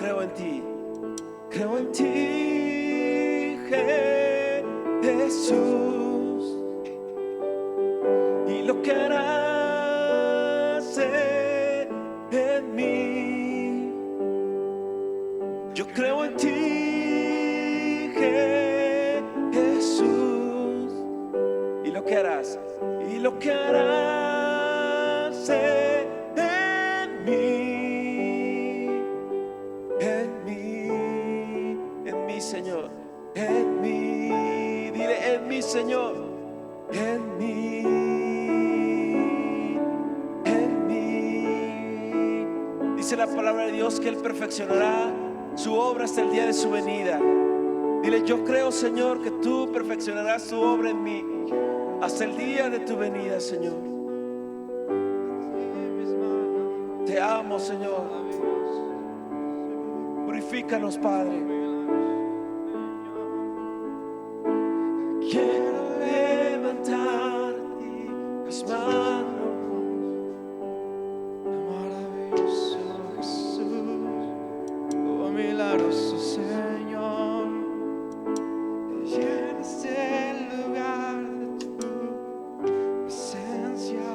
creo en ti, Jesús, y lo que harás en mí. Yo creo en ti, Jesús, y lo que harás en mí, Señor, en mí. Dile, en mí, Señor, en mí, en mí. Dice la palabra de Dios que Él perfeccionará su obra hasta el día de su venida. Dile, yo creo, Señor, que tú perfeccionarás tu obra en mí hasta el día de tu venida, Señor. Te amo, Señor. Purifícanos, Padre. Quiero levantar mis manos. Maravilloso Jesús, oh milagroso Señor, llenas el lugar de tu presencia,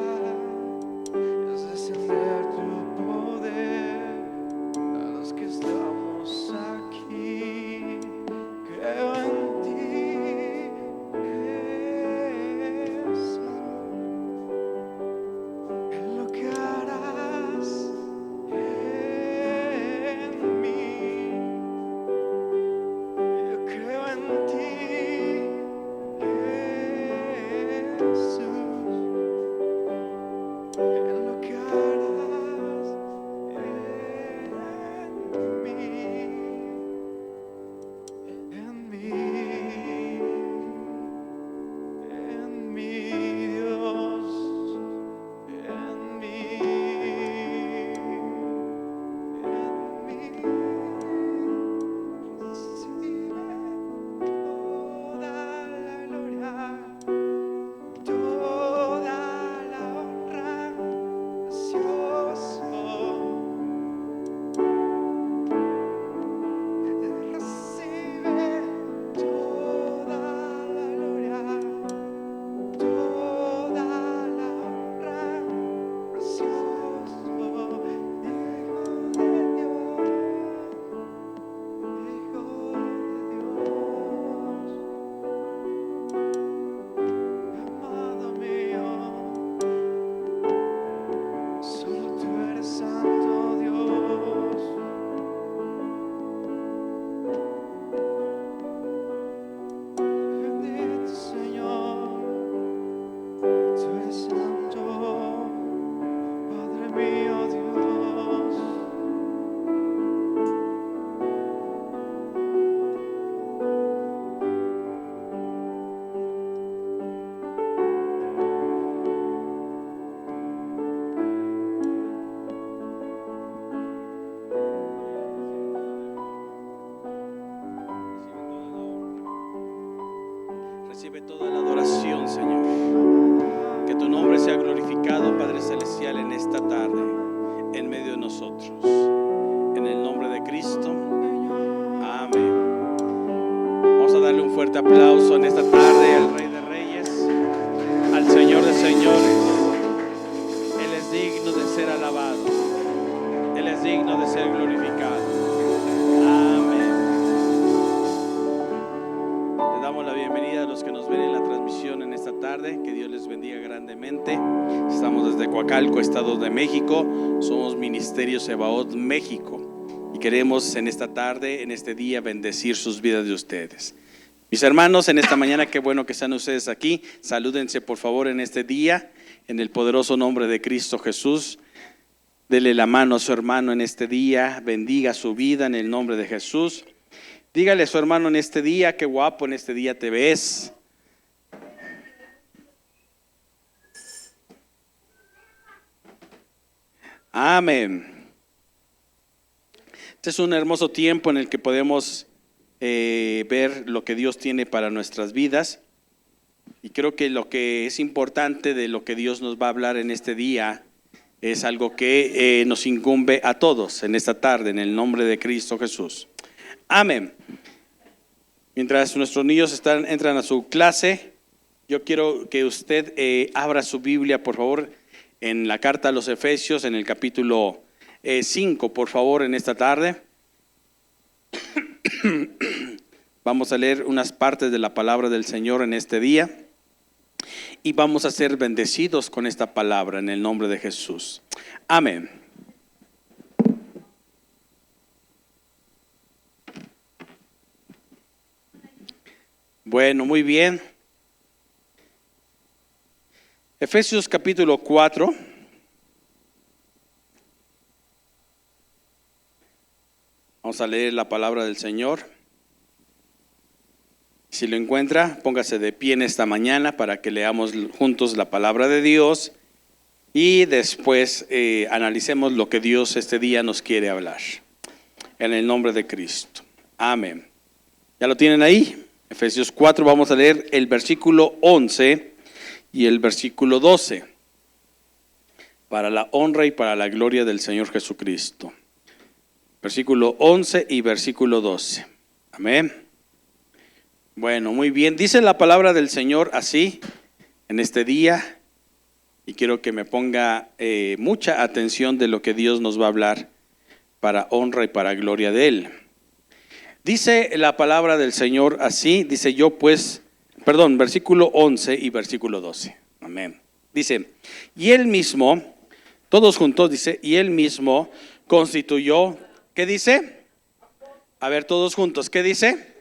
es descender tu poder a los que estamos aquí. Creo en ti, Jesús, en lo que harás en mí. Yo creo en ti, Jesús, en lo que harás en mí, Dios, en mí, recibe toda la gloria, toda la honra, precioso. Recibe toda la gloria, toda la honra, precioso Hijo de Dios, amado mío, solo tú eres santo, Dios. Bendito Señor, tú eres santo, Padre mío, Dios. Recibe toda la adoración, Señor. Que tu nombre sea glorificado, Padre Celestial, en esta tarde, en medio de nosotros. En el nombre de Cristo. Amén. Vamos a darle un fuerte aplauso en esta tarde al Rey de Reyes, al Señor de Señores. Él es digno de ser alabado. Él es digno de ser glorificado. Amén. Le damos la bienvenida a los que nos ven en la transmisión en esta tarde. Que Dios les bendiga grandemente. Estamos desde Coacalco, Estado de México. Somos Ministerio Sebaot México. Y queremos en esta tarde, en este día, bendecir sus vidas de ustedes. Mis hermanos, en esta mañana, qué bueno que están ustedes aquí. Salúdense por favor en este día, en el poderoso nombre de Cristo Jesús. Dele la mano a su hermano en este día. Bendiga su vida en el nombre de Jesús. Dígale a su hermano en este día, qué guapo en este día te ves. Amén. Este es un hermoso tiempo en el que podemos ver lo que Dios tiene para nuestras vidas. Y creo que lo que es importante de lo que Dios nos va a hablar en este día Es algo que nos incumbe a todos en esta tarde, en el nombre de Cristo Jesús. Amén. Mientras nuestros niños entran a su clase, yo quiero que usted abra su Biblia, por favor, en la carta a los Efesios, en el capítulo 5, por favor, en esta tarde. Vamos a leer unas partes de la palabra del Señor en este día y vamos a ser bendecidos con esta palabra en el nombre de Jesús. Amén. Bueno, muy bien. Efesios capítulo 4. Vamos a leer la palabra del Señor. Si lo encuentra, póngase de pie en esta mañana para que leamos juntos la palabra de Dios y después analicemos lo que Dios este día nos quiere hablar. En el nombre de Cristo. Amén. ¿Ya lo tienen ahí? Efesios 4, vamos a leer el versículo 11 y el versículo 12. Para la honra y para la gloria del Señor Jesucristo. Versículo 11 y versículo 12. Amén. Bueno, muy bien. Dice la palabra del Señor así en este día y quiero que me ponga mucha atención de lo que Dios nos va a hablar para honra y para gloria de Él. Dice la palabra del Señor así, dice versículo 11 y versículo 12. Amén. Dice, y Él mismo, todos juntos dice, y Él mismo constituyó, ¿qué dice? A ver, todos juntos, ¿qué dice?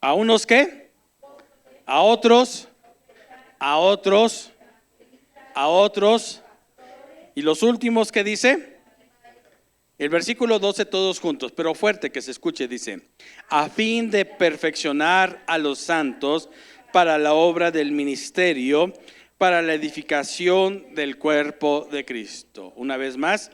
¿A unos qué? A otros, a otros, a otros. ¿Y los últimos qué dice? El versículo 12 todos juntos, pero fuerte que se escuche, dice, a fin de perfeccionar a los santos para la obra del ministerio, para la edificación del cuerpo de Cristo. Una vez más,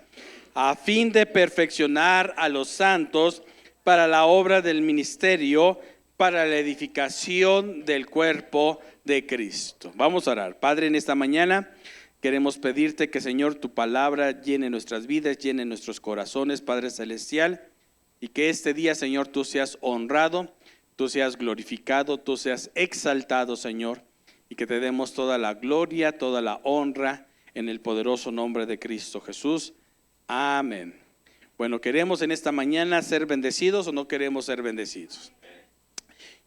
a fin de perfeccionar a los santos para la obra del ministerio, para la edificación del cuerpo de Cristo. Vamos a orar. Padre, en esta mañana queremos pedirte que, Señor, tu palabra llene nuestras vidas, llene nuestros corazones, Padre Celestial, y que este día, Señor, tú seas honrado, tú seas glorificado, tú seas exaltado, Señor, y que te demos toda la gloria, toda la honra en el poderoso nombre de Cristo Jesús. Amén. Bueno, ¿queremos en esta mañana ser bendecidos o no queremos ser bendecidos?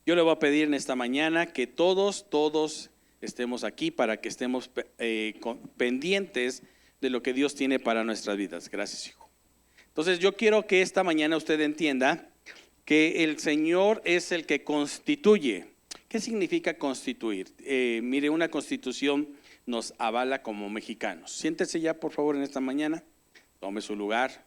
Yo le voy a pedir en esta mañana que todos estemos aquí para que estemos pendientes de lo que Dios tiene para nuestras vidas. Gracias, hijo. Entonces yo quiero que esta mañana usted entienda que el Señor es el que constituye. ¿Qué significa constituir? Mire, una constitución nos avala como mexicanos. Siéntese ya, por favor, en esta mañana. Tome su lugar.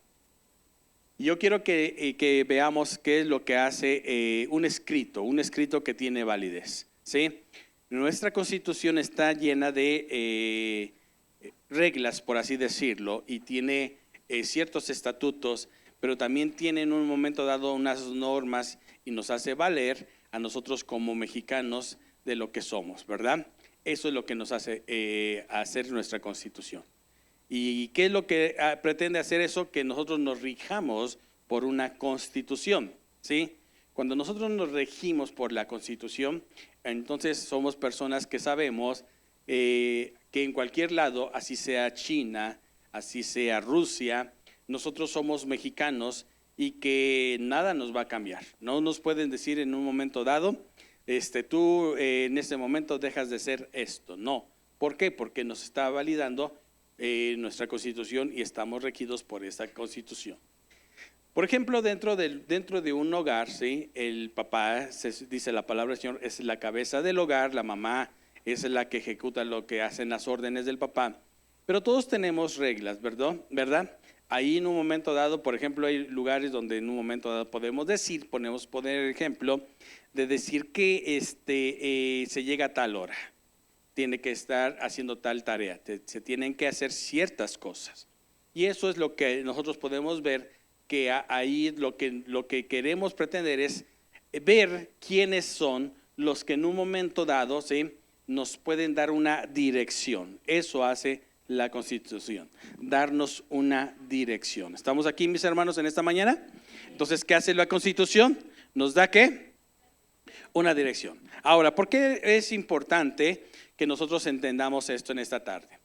Yo quiero que veamos qué es lo que hace un escrito que tiene validez, ¿sí? Nuestra Constitución está llena de reglas, por así decirlo, y tiene ciertos estatutos, pero también tiene en un momento dado unas normas y nos hace valer a nosotros como mexicanos de lo que somos, ¿verdad? Eso es lo que nos hace hacer nuestra Constitución. ¿Y qué es lo que pretende hacer eso? Que nosotros nos rijamos por una constitución, ¿sí? Cuando nosotros nos regimos por la constitución, entonces somos personas que sabemos que en cualquier lado, así sea China, así sea Rusia, nosotros somos mexicanos y que nada nos va a cambiar. No nos pueden decir en un momento dado, tú en este momento dejas de ser esto. No. ¿Por qué? Porque nos está validando nuestra Constitución y estamos regidos por esa Constitución. Por ejemplo, dentro de un hogar, ¿sí? El papá, dice la palabra del Señor, es la cabeza del hogar, la mamá es la que ejecuta lo que hacen las órdenes del papá, pero todos tenemos reglas, ¿verdad? Ahí en un momento dado, por ejemplo, hay lugares donde en un momento dado podemos poner ejemplo de decir que se llega a tal hora. Tiene que estar haciendo tal tarea, se tienen que hacer ciertas cosas. Y eso es lo que nosotros podemos ver, que ahí lo que queremos pretender es ver quiénes son los que en un momento dado, ¿sí?, nos pueden dar una dirección. Eso hace La Constitución, darnos una dirección. ¿Estamos aquí, mis hermanos, en esta mañana? Entonces, ¿qué hace la Constitución? Nos da ¿qué? Una dirección. Ahora, ¿por qué es importante que nosotros entendamos esto en esta tarde?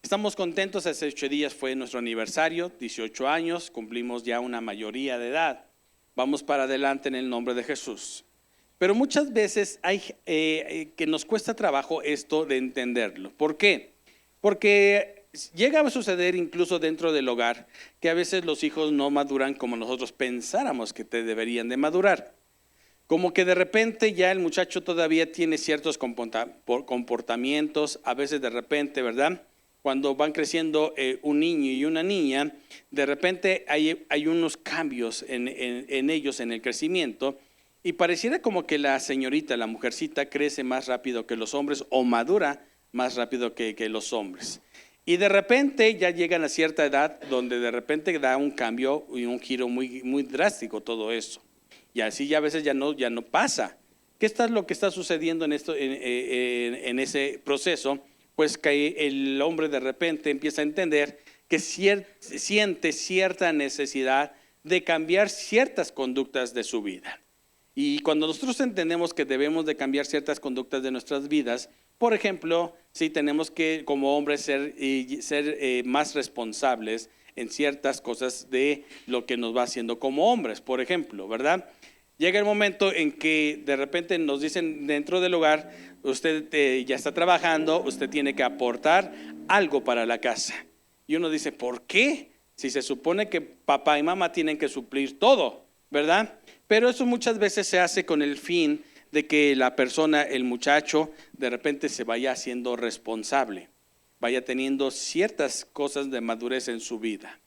Estamos contentos, hace 8 días fue nuestro aniversario, 18 años, cumplimos ya una mayoría de edad. Vamos para adelante en el nombre de Jesús. Pero muchas veces hay que nos cuesta trabajo esto de entenderlo. ¿Por qué? Porque llega a suceder incluso dentro del hogar que a veces los hijos no maduran como nosotros pensáramos que deberían de madurar. Como que de repente ya el muchacho todavía tiene ciertos comportamientos, a veces de repente, ¿verdad? Cuando van creciendo un niño y una niña, de repente hay unos cambios en ellos en el crecimiento y pareciera como que la señorita, la mujercita crece más rápido que los hombres o madura más rápido que los hombres. Y de repente ya llegan a cierta edad donde de repente da un cambio y un giro muy, muy drástico todo eso. Y así ya a veces ya no pasa. ¿Qué es lo que está sucediendo en ese proceso? Pues que el hombre de repente empieza a entender que siente cierta necesidad de cambiar ciertas conductas de su vida. Y cuando nosotros entendemos que debemos de cambiar ciertas conductas de nuestras vidas, por ejemplo, si tenemos que como hombres ser más responsables en ciertas cosas de lo que nos va haciendo como hombres, por ejemplo, ¿verdad? Llega el momento en que de repente nos dicen dentro del hogar, usted ya está trabajando, usted tiene que aportar algo para la casa. Y uno dice, ¿por qué? Si se supone que papá y mamá tienen que suplir todo, ¿verdad? Pero eso muchas veces se hace con el fin de que la persona, el muchacho, de repente se vaya haciendo responsable, vaya teniendo ciertas cosas de madurez en su vida.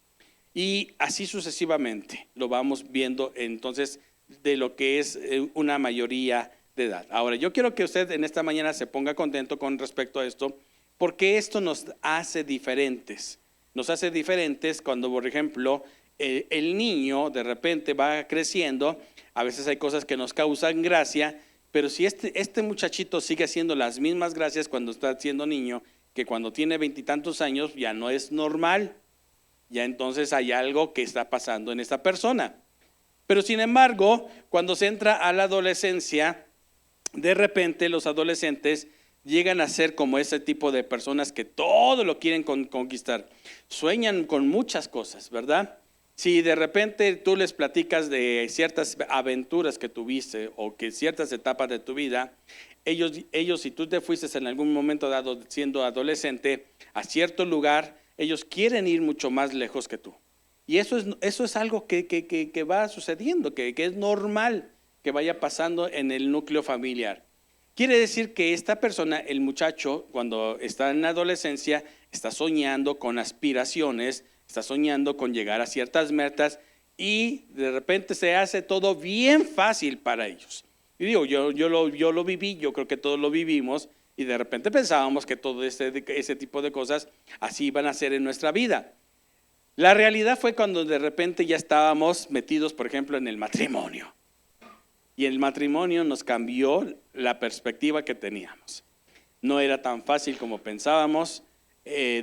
Y así sucesivamente lo vamos viendo entonces de lo que es una mayoría de edad. Ahora, yo quiero que usted en esta mañana se ponga contento con respecto a esto, porque esto nos hace diferentes. Nos hace diferentes cuando, por ejemplo, el niño de repente va creciendo, a veces hay cosas que nos causan gracia, pero si este muchachito sigue haciendo las mismas gracias cuando está siendo niño, que cuando tiene 20 y tantos años ya no es normal, ya entonces hay algo que está pasando en esta persona. Pero sin embargo, cuando se entra a la adolescencia, de repente los adolescentes llegan a ser como ese tipo de personas que todo lo quieren conquistar, sueñan con muchas cosas, ¿verdad? Si de repente tú les platicas de ciertas aventuras que tuviste o que ciertas etapas de tu vida, ellos si tú te fuiste en algún momento dado siendo adolescente a cierto lugar, ellos quieren ir mucho más lejos que tú. Y eso es algo que va sucediendo, que es normal que vaya pasando en el núcleo familiar. Quiere decir que esta persona, el muchacho, cuando está en la adolescencia, está soñando con aspiraciones, está soñando con llegar a ciertas metas y de repente se hace todo bien fácil para ellos. Y digo, yo lo viví, yo creo que todos lo vivimos y de repente pensábamos que todo ese tipo de cosas así iban a ser en nuestra vida. La realidad fue cuando de repente ya estábamos metidos, por ejemplo, en el matrimonio. Y el matrimonio nos cambió la perspectiva que teníamos. No era tan fácil como pensábamos.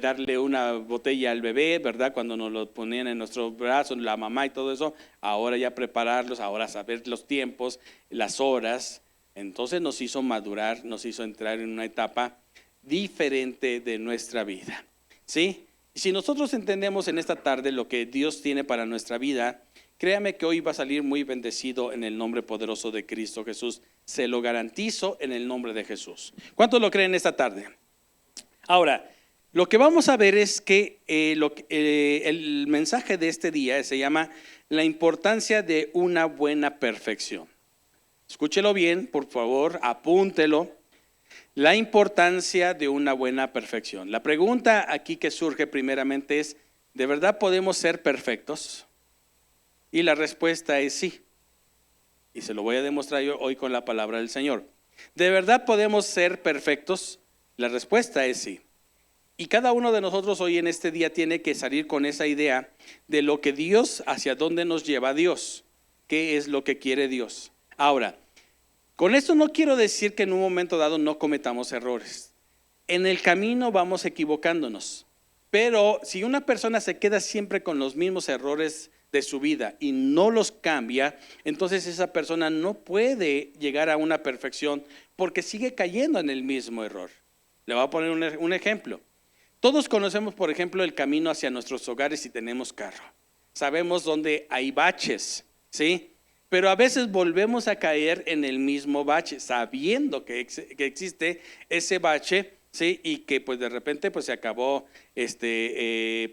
Darle una botella al bebé, ¿verdad? Cuando nos lo ponían en nuestros brazos, la mamá y todo eso, ahora ya prepararlos, ahora saber los tiempos, las horas, entonces nos hizo madurar, nos hizo entrar en una etapa diferente de nuestra vida, ¿sí? Y si nosotros entendemos en esta tarde lo que Dios tiene para nuestra vida, créame que hoy va a salir muy bendecido en el nombre poderoso de Cristo Jesús, se lo garantizo en el nombre de Jesús. ¿Cuántos lo creen esta tarde? Ahora, lo que vamos a ver es que el mensaje de este día se llama la importancia de una buena perfección. Escúchelo bien, por favor, apúntelo. La importancia de una buena perfección. La pregunta aquí que surge primeramente es, ¿de verdad podemos ser perfectos? Y la respuesta es sí. Y se lo voy a demostrar yo hoy con la palabra del Señor. ¿De verdad podemos ser perfectos? La respuesta es sí. Y cada uno de nosotros hoy en este día tiene que salir con esa idea de lo que Dios, hacia dónde nos lleva Dios, qué es lo que quiere Dios. Ahora, con esto no quiero decir que en un momento dado no cometamos errores. En el camino vamos equivocándonos, Pero si una persona se queda siempre con los mismos errores de su vida y no los cambia, entonces esa persona no puede llegar a una perfección porque sigue cayendo en el mismo error. Le voy a poner un ejemplo. Todos conocemos, por ejemplo, el camino hacia nuestros hogares si tenemos carro. Sabemos dónde hay baches, ¿sí? Pero a veces volvemos a caer en el mismo bache, sabiendo que existe ese bache, ¿sí? Y que pues de repente pues se acabó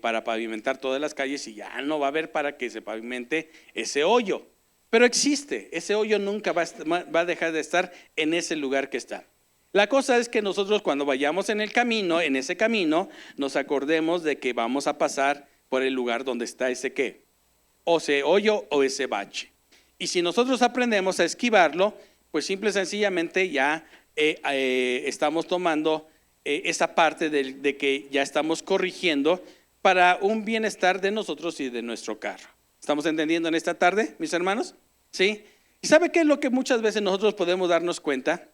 para pavimentar todas las calles y ya no va a haber para que se pavimente ese hoyo. Pero existe, ese hoyo nunca va a dejar de estar en ese lugar que está. La cosa es que nosotros cuando vayamos en ese camino, nos acordemos de que vamos a pasar por el lugar donde está ese qué, o ese hoyo o ese bache. Y si nosotros aprendemos a esquivarlo, pues simple y sencillamente ya estamos tomando esa parte de que ya estamos corrigiendo para un bienestar de nosotros y de nuestro carro. ¿Estamos entendiendo en esta tarde, mis hermanos? ¿Sí? ¿Y sabe qué es lo que muchas veces nosotros podemos darnos cuenta?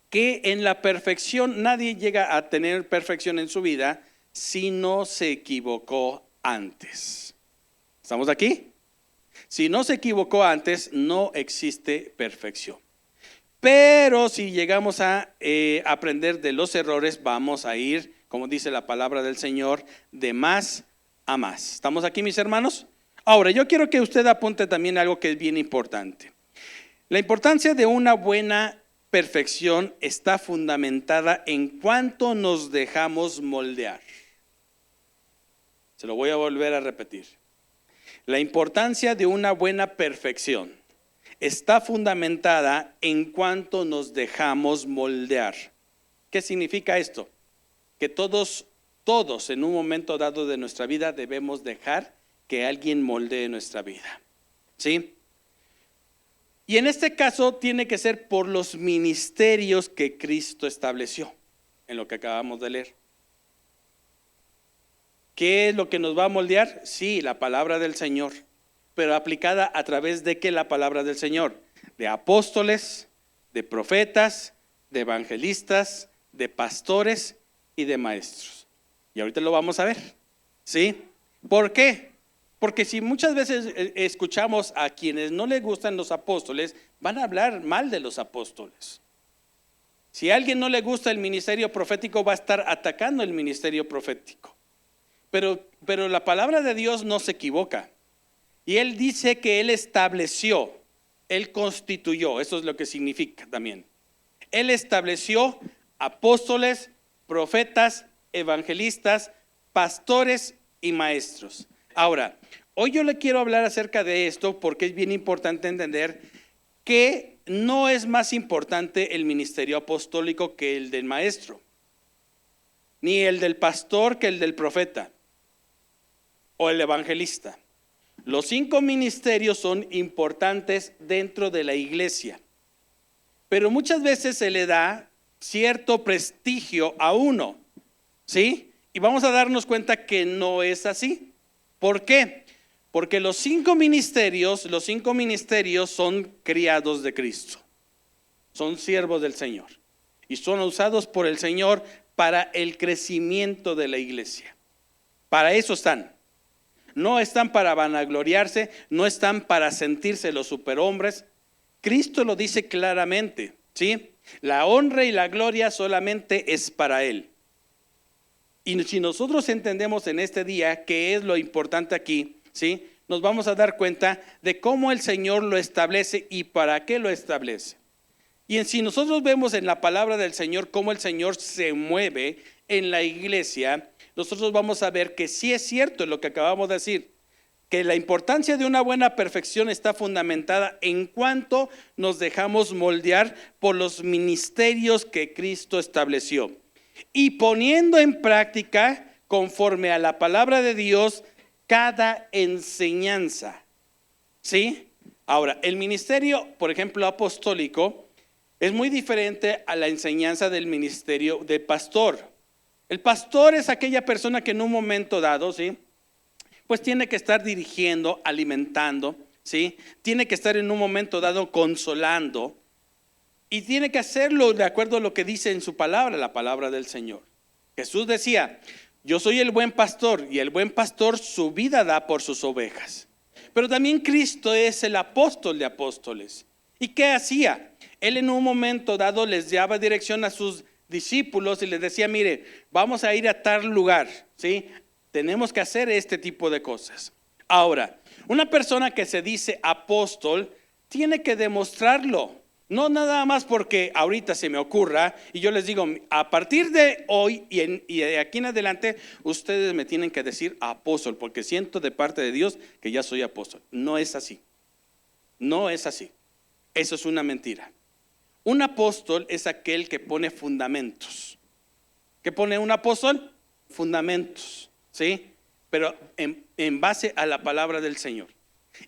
Que en la perfección, nadie llega a tener perfección en su vida si no se equivocó antes. ¿Estamos aquí? Si no se equivocó antes, no existe perfección. Pero si llegamos a aprender de los errores, vamos a ir, como dice la palabra del Señor, de más a más. ¿Estamos aquí, mis hermanos? Ahora, yo quiero que usted apunte también algo que es bien importante. La importancia de una buena perfección está fundamentada en cuánto nos dejamos moldear. Se lo voy a volver a repetir. La importancia de una buena perfección está fundamentada en cuánto nos dejamos moldear. ¿Qué significa esto? Que todos en un momento dado de nuestra vida debemos dejar que alguien moldee nuestra vida. ¿Sí? Y en este caso tiene que ser por los ministerios que Cristo estableció, en lo que acabamos de leer. ¿Qué es lo que nos va a moldear? Sí, la palabra del Señor, pero aplicada a través de ¿qué la palabra del Señor? De apóstoles, de profetas, de evangelistas, de pastores y de maestros. Y ahorita lo vamos a ver, ¿sí? ¿Por qué? Porque si muchas veces escuchamos a quienes no les gustan los apóstoles, van a hablar mal de los apóstoles. Si a alguien no le gusta el ministerio profético, va a estar atacando el ministerio profético. Pero la palabra de Dios no se equivoca. Y Él dice que Él estableció, Él constituyó, eso es lo que significa también. Él estableció apóstoles, profetas, evangelistas, pastores y maestros. Ahora, hoy yo le quiero hablar acerca de esto porque es bien importante entender que no es más importante el ministerio apostólico que el del maestro, ni el del pastor que el del profeta o el evangelista. Los 5 ministerios son importantes dentro de la iglesia, pero muchas veces se le da cierto prestigio a uno, ¿sí? Y vamos a darnos cuenta que no es así. ¿Por qué? Porque los 5 ministerios son criados de Cristo, son siervos del Señor y son usados por el Señor para el crecimiento de la iglesia. Para eso están. No están para vanagloriarse, no están para sentirse los superhombres. Cristo lo dice claramente, ¿sí? La honra y la gloria solamente es para Él. Y si nosotros entendemos en este día qué es lo importante aquí, ¿sí? Nos vamos a dar cuenta de cómo el Señor lo establece y para qué lo establece. Y si nosotros vemos en la palabra del Señor cómo el Señor se mueve en la iglesia, nosotros vamos a ver que sí es cierto lo que acabamos de decir, que la importancia de una buena perfección está fundamentada en cuanto nos dejamos moldear por los ministerios que Cristo estableció. Y poniendo en práctica, conforme a la palabra de Dios, cada enseñanza. ¿Sí? Ahora, el ministerio, por ejemplo, apostólico, es muy diferente a la enseñanza del ministerio de pastor. El pastor es aquella persona que en un momento dado, ¿sí? Pues tiene que estar dirigiendo, alimentando, ¿sí? Tiene que estar en un momento dado consolando. Y tiene que hacerlo de acuerdo a lo que dice en su palabra, la palabra del Señor. Jesús decía, Yo soy el buen pastor y el buen pastor su vida da por sus ovejas. Pero también Cristo es el apóstol de apóstoles. ¿Y qué hacía? Él en un momento dado les daba dirección a sus discípulos y les decía, mire, vamos a ir a tal lugar, ¿sí? Tenemos que hacer este tipo de cosas. Ahora, una persona que se dice apóstol tiene que demostrarlo. No nada más porque ahorita se me ocurra y yo les digo, a partir de hoy y de aquí en adelante, ustedes me tienen que decir apóstol, porque siento de parte de Dios que ya soy apóstol. No es así. No es así. Eso es una mentira. Un apóstol es aquel que pone fundamentos. ¿Qué pone un apóstol? Fundamentos, ¿sí? Pero en base a la palabra del Señor.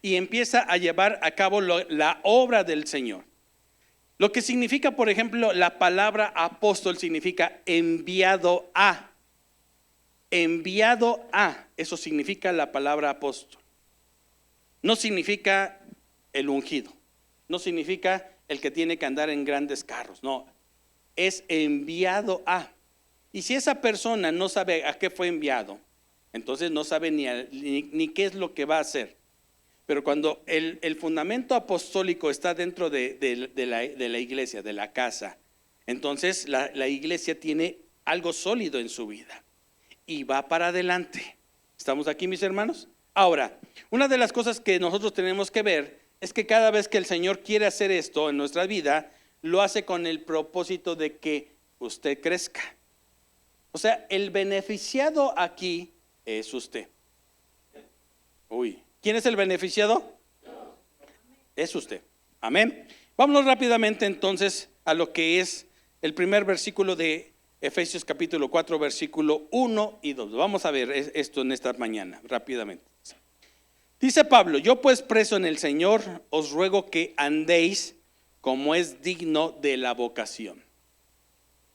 Y empieza a llevar a cabo la obra del Señor. Lo que significa, por ejemplo, la palabra apóstol significa enviado a. Enviado a. Eso significa la palabra apóstol. No significa el ungido. No significa el que tiene que andar en grandes carros. No. Es enviado a. Y si esa persona no sabe a qué fue enviado, entonces no sabe ni qué es lo que va a hacer. Pero cuando el fundamento apostólico está dentro de la iglesia, de la casa, entonces la iglesia tiene algo sólido en su vida y va para adelante. ¿Estamos aquí, mis hermanos? Ahora, una de las cosas que nosotros tenemos que ver es que cada vez que el Señor quiere hacer esto en nuestra vida, lo hace con el propósito de que usted crezca. O sea, el beneficiado aquí es usted. ¿Quién es el beneficiado? Es usted. Amén. Vámonos rápidamente entonces a lo que es el primer versículo de Efesios capítulo 4, versículo 1 y 2. Vamos a ver esto en esta mañana, rápidamente. Dice Pablo, yo pues preso en el Señor, os ruego que andéis como es digno de la vocación,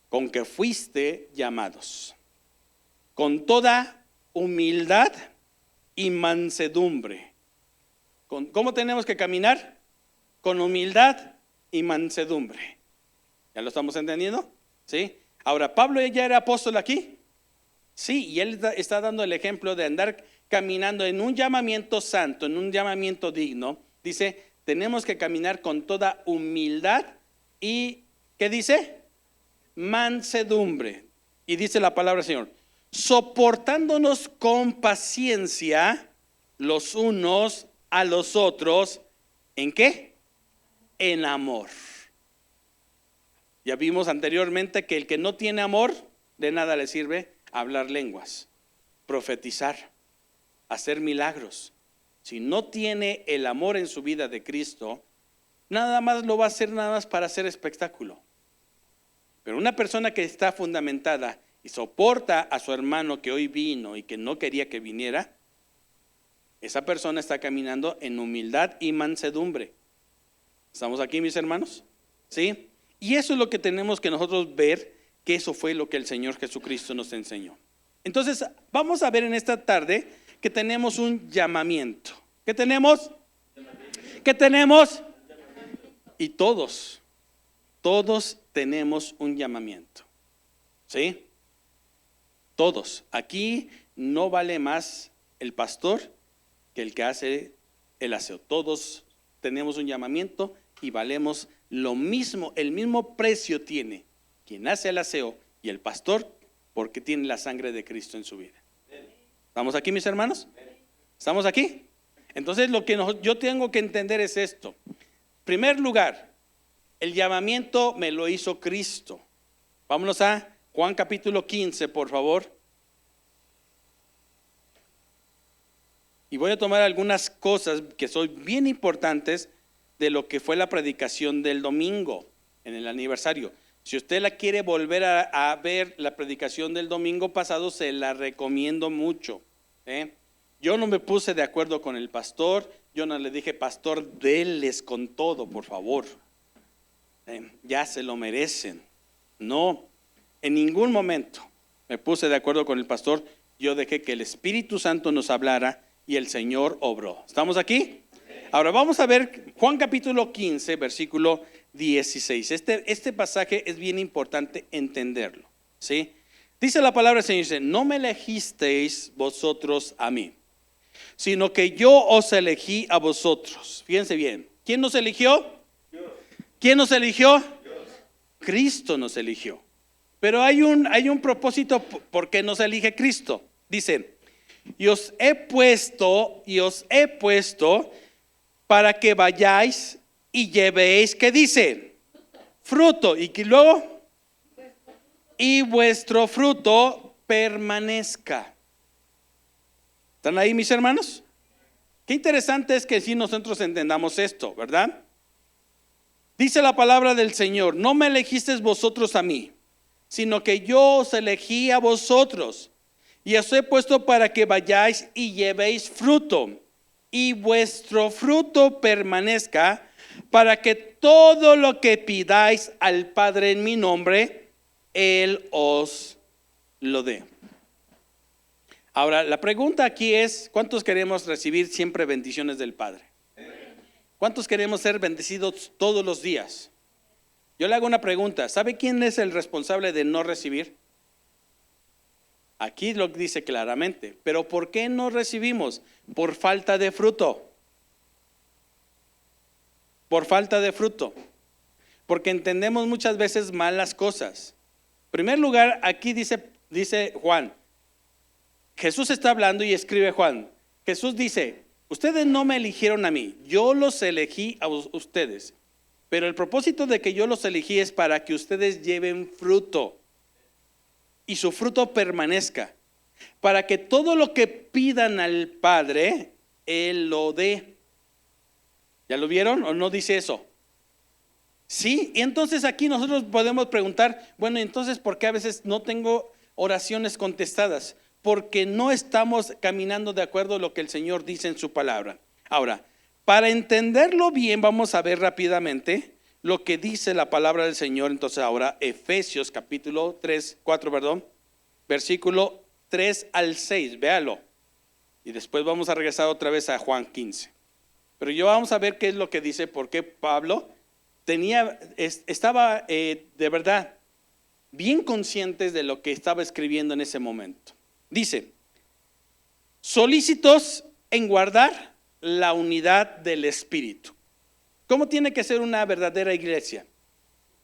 con que fuiste llamados, con toda humildad y mansedumbre. ¿Cómo tenemos que caminar? Con humildad y mansedumbre. ¿Ya lo estamos entendiendo? ¿Sí? Ahora, ¿Pablo ya era apóstol aquí? Sí, y él está dando el ejemplo de andar caminando en un llamamiento santo, en un llamamiento digno. Dice, tenemos que caminar con toda humildad y, ¿qué dice? Mansedumbre. Y dice la palabra del Señor, soportándonos con paciencia los unos a los otros. ¿En qué? En amor. Ya vimos anteriormente que el que no tiene amor, de nada le sirve hablar lenguas, profetizar, hacer milagros. Si no tiene el amor en su vida de Cristo, nada más lo va a hacer nada más para hacer espectáculo. Pero una persona que está fundamentada y soporta a su hermano que hoy vino y que no quería que viniera, esa persona está caminando en humildad y mansedumbre. ¿Estamos aquí, mis hermanos? ¿Sí? Y eso es lo que tenemos que nosotros ver, que eso fue lo que el Señor Jesucristo nos enseñó. Entonces, vamos a ver en esta tarde que tenemos un llamamiento. ¿Qué tenemos? ¿Qué tenemos? Y todos tenemos un llamamiento. ¿Sí? Todos. Aquí no vale más el pastor que el que hace el aseo. Todos tenemos un llamamiento y valemos lo mismo, el mismo precio tiene quien hace el aseo y el pastor, porque tiene la sangre de Cristo en su vida. ¿Estamos aquí, mis hermanos? ¿Estamos aquí? Entonces lo que yo tengo que entender es esto. En primer lugar, el llamamiento me lo hizo Cristo. Vámonos a Juan capítulo 15, por favor. Y voy a tomar algunas cosas que son bien importantes de lo que fue la predicación del domingo en el aniversario. Si usted la quiere volver a ver, la predicación del domingo pasado, se la recomiendo mucho. Yo no me puse de acuerdo con el pastor, yo no le dije, pastor, déles con todo, por favor. Ya se lo merecen. No, en ningún momento me puse de acuerdo con el pastor, yo dejé que el Espíritu Santo nos hablara y el Señor obró. ¿Estamos aquí? Ahora vamos a ver Juan capítulo 15, versículo 16. Este pasaje es bien importante entenderlo, ¿sí? Dice la palabra del Señor, dice, no me elegisteis vosotros a mí, sino que yo os elegí a vosotros. Fíjense bien, ¿quién nos eligió? ¿Quién nos eligió? Cristo nos eligió. Pero hay un propósito por qué nos elige Cristo. Dice, y os he puesto para que vayáis y llevéis, ¿qué dice? Fruto. Y que luego, y vuestro fruto permanezca. ¿Están ahí, mis hermanos? Qué interesante es que si nosotros entendamos esto, ¿verdad? Dice la palabra del Señor, no me elegisteis vosotros a mí, sino que yo os elegí a vosotros y os he puesto para que vayáis y llevéis fruto y vuestro fruto permanezca, para que todo lo que pidáis al Padre en mi nombre, Él os lo dé. Ahora, la pregunta aquí es, ¿cuántos queremos recibir siempre bendiciones del Padre? ¿Cuántos queremos ser bendecidos todos los días? Yo le hago una pregunta, ¿sabe quién es el responsable de no recibir? Aquí lo dice claramente, pero ¿por qué no recibimos? Por falta de fruto. Por falta de fruto. Porque entendemos muchas veces mal las cosas. En primer lugar, aquí dice Juan, Jesús está hablando y escribe Juan. Jesús dice, ustedes no me eligieron a mí, yo los elegí a ustedes. Pero el propósito de que yo los elegí es para que ustedes lleven fruto y su fruto permanezca. Para que todo lo que pidan al Padre, Él lo dé. ¿Ya lo vieron o no dice eso? Sí, y entonces aquí nosotros podemos preguntar, bueno, entonces ¿por qué a veces no tengo oraciones contestadas? Porque no estamos caminando de acuerdo a lo que el Señor dice en su palabra. Ahora, para entenderlo bien, vamos a ver rápidamente lo que dice la palabra del Señor. Entonces ahora, Efesios capítulo 4, versículo 3 al 6, véalo. Y después vamos a regresar otra vez a Juan 15. Pero yo vamos a ver qué es lo que dice, porque Pablo estaba de verdad bien conscientes de lo que estaba escribiendo en ese momento. Dice, solícitos en guardar la unidad del Espíritu. ¿Cómo tiene que ser una verdadera iglesia?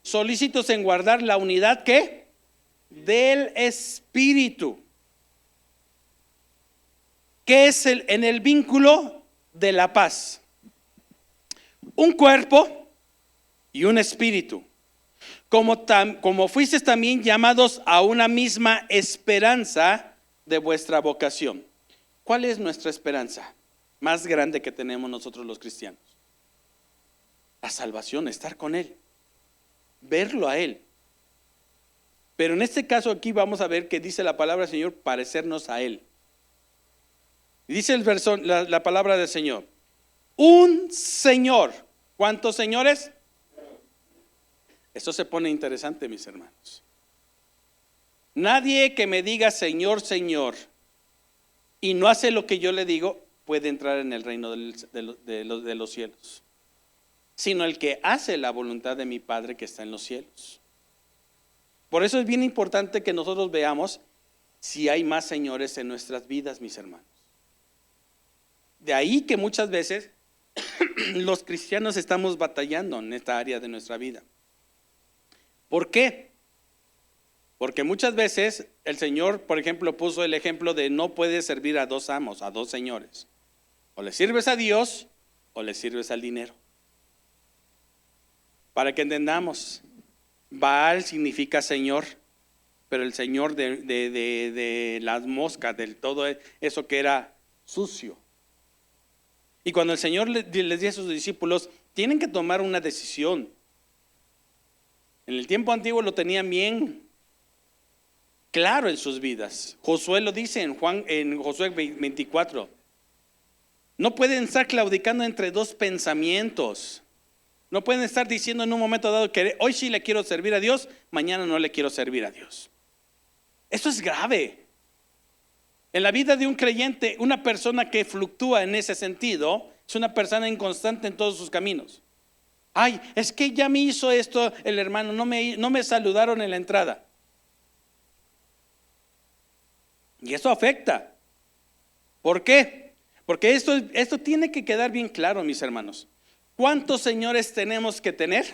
Solícitos en guardar la unidad, ¿qué? Del Espíritu. ¿Qué es en el vínculo de la paz? Un cuerpo y un espíritu. Como fuisteis también llamados a una misma esperanza de vuestra vocación. ¿Cuál es nuestra esperanza más grande que tenemos nosotros los cristianos? La salvación, estar con Él, verlo a Él. Pero en este caso aquí vamos a ver que dice la palabra del Señor, parecernos a Él. Y dice el verso, la palabra del Señor, un Señor. ¿Cuántos señores? Esto se pone interesante, mis hermanos. Nadie que me diga Señor, Señor y no hace lo que yo le digo puede entrar en el reino de los cielos, sino el que hace la voluntad de mi Padre que está en los cielos. Por eso es bien importante que nosotros veamos si hay más señores en nuestras vidas, mis hermanos. De ahí que muchas veces los cristianos estamos batallando en esta área de nuestra vida. ¿Por qué? Porque muchas veces el Señor, por ejemplo, puso el ejemplo de no puedes servir a dos amos, a dos señores. O le sirves a Dios o le sirves al dinero. Para que entendamos, Baal significa Señor, pero el Señor de las moscas, de todo eso que era sucio. Y cuando el Señor les dice a sus discípulos, tienen que tomar una decisión. En el tiempo antiguo lo tenían bien claro en sus vidas. Josué lo dice en Josué 24. No pueden estar claudicando entre dos pensamientos. No pueden estar diciendo en un momento dado que hoy sí le quiero servir a Dios, mañana no le quiero servir a Dios. Esto es grave. En la vida de un creyente, una persona que fluctúa en ese sentido es una persona inconstante en todos sus caminos. Ay, es que ya me hizo esto el hermano, no me saludaron en la entrada. Y eso afecta. ¿Por qué? Porque esto tiene que quedar bien claro, mis hermanos. ¿Cuántos señores tenemos que tener?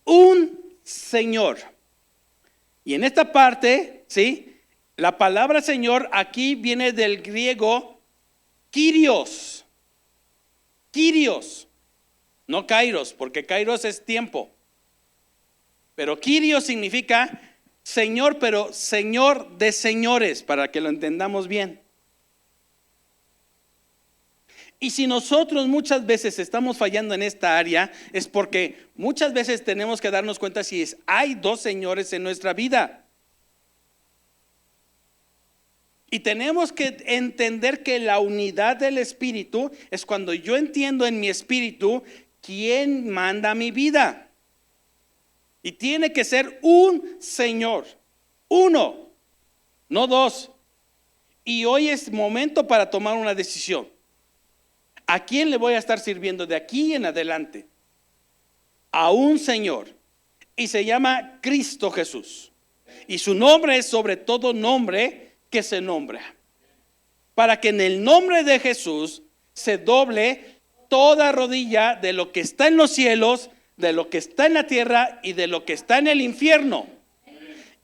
Un Señor. Y en esta parte, ¿sí? La palabra Señor aquí viene del griego Kyrios. Kyrios. No Kairos, porque Kairos es tiempo. Pero Kyrios significa Señor, pero Señor de señores, para que lo entendamos bien. Y si nosotros muchas veces estamos fallando en esta área, es porque muchas veces tenemos que darnos cuenta si hay dos señores en nuestra vida. Y tenemos que entender que la unidad del Espíritu es cuando yo entiendo en mi espíritu quién manda mi vida. Y tiene que ser un Señor, uno, no dos. Y hoy es momento para tomar una decisión. ¿A quién le voy a estar sirviendo de aquí en adelante? A un Señor. Y se llama Cristo Jesús. Y su nombre es sobre todo nombre que se nombra. Para que en el nombre de Jesús se doble toda rodilla de lo que está en los cielos, de lo que está en la tierra y de lo que está en el infierno.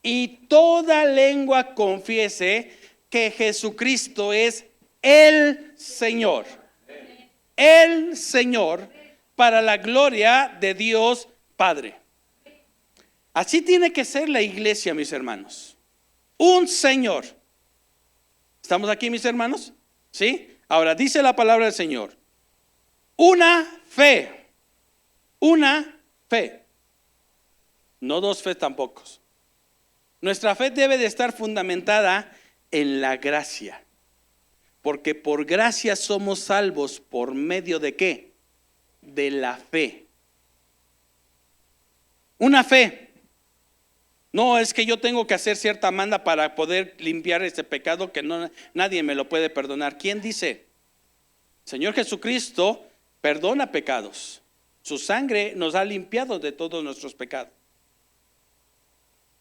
Y toda lengua confiese que Jesucristo es el Señor. El Señor, para la gloria de Dios Padre. Así tiene que ser la iglesia, mis hermanos. Un Señor. ¿Estamos aquí, mis hermanos? ¿Sí? Ahora dice la palabra del Señor. Una fe. Una fe. No dos fe tampoco. Nuestra fe debe de estar fundamentada en la gracia. Porque por gracia somos salvos por medio de ¿qué? De la fe. Una fe. No es que yo tengo que hacer cierta manda para poder limpiar este pecado que nadie me lo puede perdonar. ¿Quién dice? Señor Jesucristo perdona pecados. Su sangre nos ha limpiado de todos nuestros pecados.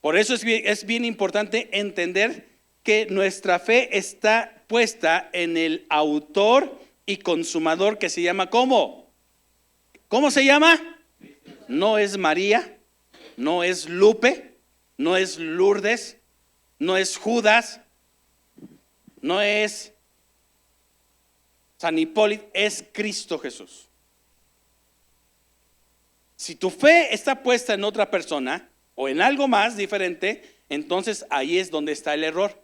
Por eso es bien importante entender que nuestra fe está puesta en el autor y consumador que se llama ¿cómo? ¿Cómo se llama? No es María, no es Lupe, no es Lourdes, no es Judas, no es San Hipólito, es Cristo Jesús. Si tu fe está puesta en otra persona o en algo más diferente, entonces ahí es donde está el error.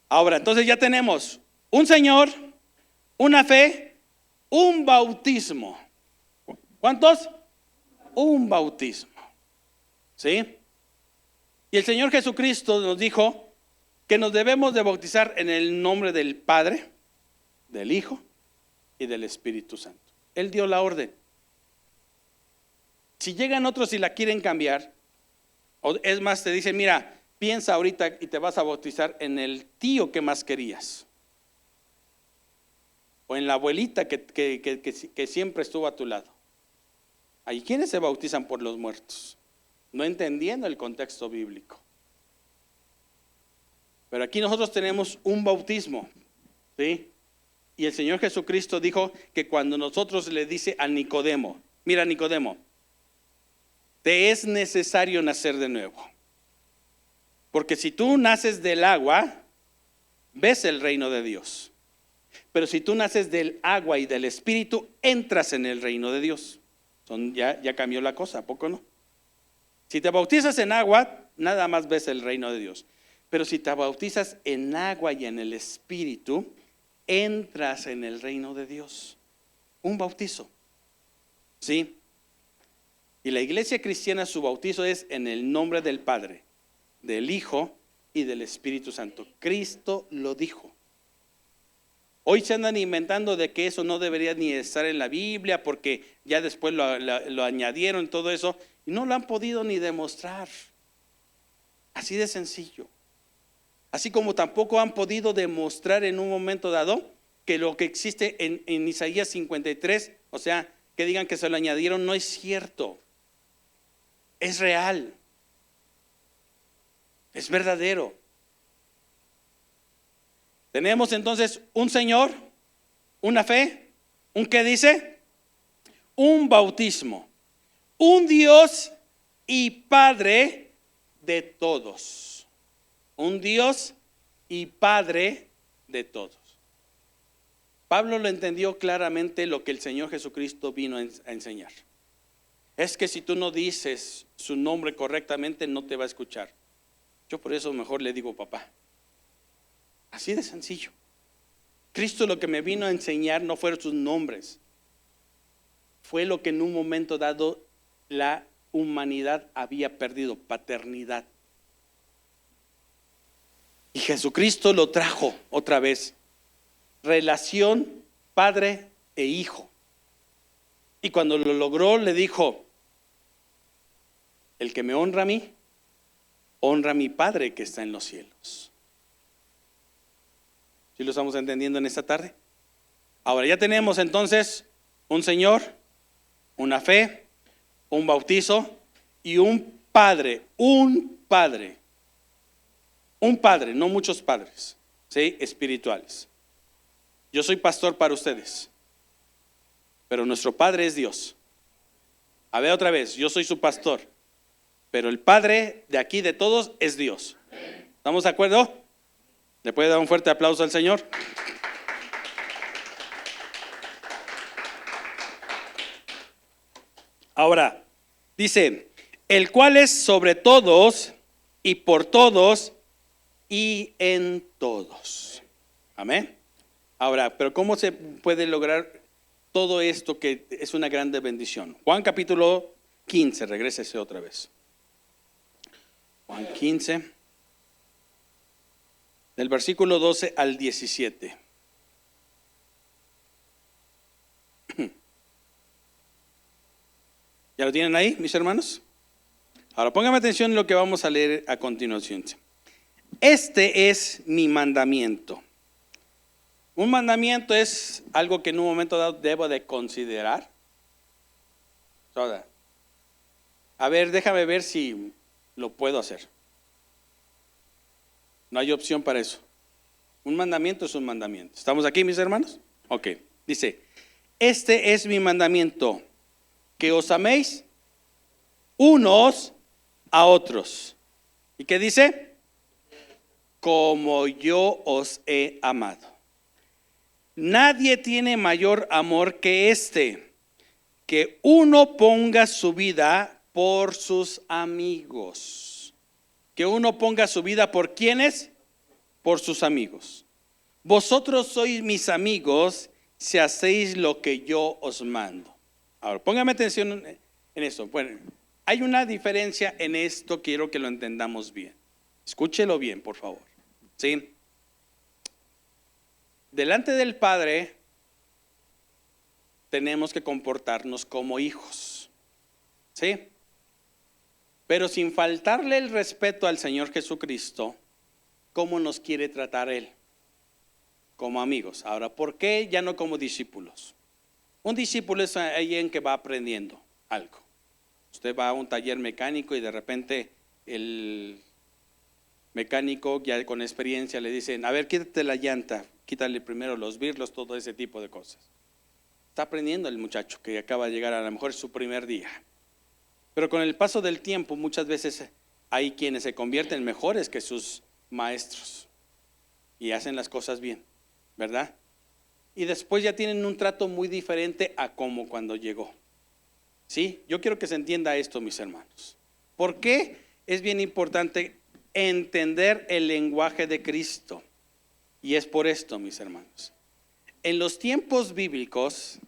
Ahora, entonces ya tenemos un Señor, una fe, un bautismo. ¿Cuántos? Un bautismo. ¿Sí? Y el Señor Jesucristo nos dijo que nos debemos de bautizar en el nombre del Padre, del Hijo y del Espíritu Santo. Él dio la orden. Si llegan otros y la quieren cambiar, o es más, te dicen, mira, piensa ahorita y te vas a bautizar en el tío que más querías. O en la abuelita que siempre estuvo a tu lado. Hay quienes se bautizan por los muertos, no entendiendo el contexto bíblico. Pero aquí nosotros tenemos un bautismo, ¿sí? Y el Señor Jesucristo dijo que cuando nosotros le dice a Nicodemo, mira Nicodemo, te es necesario nacer de nuevo. Porque si tú naces del agua, ves el reino de Dios. Pero si tú naces del agua y del Espíritu, entras en el reino de Dios. Ya cambió la cosa, ¿a poco no? Si te bautizas en agua, nada más ves el reino de Dios. Pero si te bautizas en agua y en el Espíritu, entras en el reino de Dios. Un bautizo. ¿Sí? Y la iglesia cristiana, su bautizo es en el nombre del Padre, del Hijo y del Espíritu Santo. Cristo lo dijo. Hoy se andan inventando de que eso no debería ni estar en la Biblia porque ya después lo añadieron todo eso y no lo han podido ni demostrar. Así de sencillo. Así como tampoco han podido demostrar en un momento dado que lo que existe en Isaías 53, o sea, que digan que se lo añadieron, no es cierto. Es real. Es verdadero. Tenemos entonces un Señor, una fe, ¿un qué dice? Un bautismo, un Dios y Padre de todos. Un Dios y Padre de todos. Pablo lo entendió claramente lo que el Señor Jesucristo vino a enseñar. Es que si tú no dices su nombre correctamente, no te va a escuchar. Yo por eso mejor le digo papá. Así de sencillo. Cristo lo que me vino a enseñar no fueron sus nombres. Fue lo que en un momento dado la humanidad había perdido, paternidad. Y Jesucristo lo trajo otra vez. Relación padre e hijo. Y cuando lo logró le dijo, el que me honra a mí, honra a mi Padre que está en los cielos. ¿Sí lo estamos entendiendo en esta tarde? Ahora ya tenemos entonces un Señor, una fe, un bautizo y un Padre, no muchos padres, ¿sí? Espirituales. Yo soy pastor para ustedes, pero nuestro Padre es Dios. A ver otra vez, yo soy su pastor, pero el Padre de aquí de todos es Dios. ¿Estamos de acuerdo? ¿Le puede dar un fuerte aplauso al Señor? Ahora, dice, el cual es sobre todos y por todos y en todos. Amén. Ahora, pero ¿cómo se puede lograr todo esto que es una grande bendición? Juan capítulo 15, regrésese otra vez. Juan 15, del versículo 12 al 17. ¿Ya lo tienen ahí, mis hermanos? Ahora pónganme atención en lo que vamos a leer a continuación. Este es mi mandamiento. Un mandamiento es algo que en un momento dado debo de considerar. A ver, déjame ver si lo puedo hacer. No hay opción para eso. Un mandamiento es un mandamiento. ¿Estamos aquí, mis hermanos? Ok. Dice, este es mi mandamiento, que os améis unos a otros. ¿Y qué dice? Como yo os he amado. Nadie tiene mayor amor que este, que uno ponga su vida por sus amigos. Que uno ponga su vida por ¿quiénes? Por sus amigos. Vosotros sois mis amigos si hacéis lo que yo os mando. Ahora, póngame atención en esto. Bueno, hay una diferencia en esto, quiero que lo entendamos bien. Escúchelo bien, por favor. ¿Sí? Delante del Padre tenemos que comportarnos como hijos. ¿Sí? Pero sin faltarle el respeto al Señor Jesucristo, ¿cómo nos quiere tratar Él? Como amigos. Ahora, ¿por qué ya no como discípulos? Un discípulo es alguien que va aprendiendo algo. Usted va a un taller mecánico y de repente el mecánico ya con experiencia le dicen, a ver, quítate la llanta, quítale primero los birlos, todo ese tipo de cosas. Está aprendiendo el muchacho que acaba de llegar, a lo mejor es su primer día. Pero con el paso del tiempo muchas veces hay quienes se convierten mejores que sus maestros y hacen las cosas bien, ¿verdad? Y después ya tienen un trato muy diferente a como cuando llegó. ¿Sí? Yo quiero que se entienda esto, mis hermanos. ¿Por qué es bien importante entender el lenguaje de Cristo? Y es por esto, mis hermanos. En los tiempos bíblicos,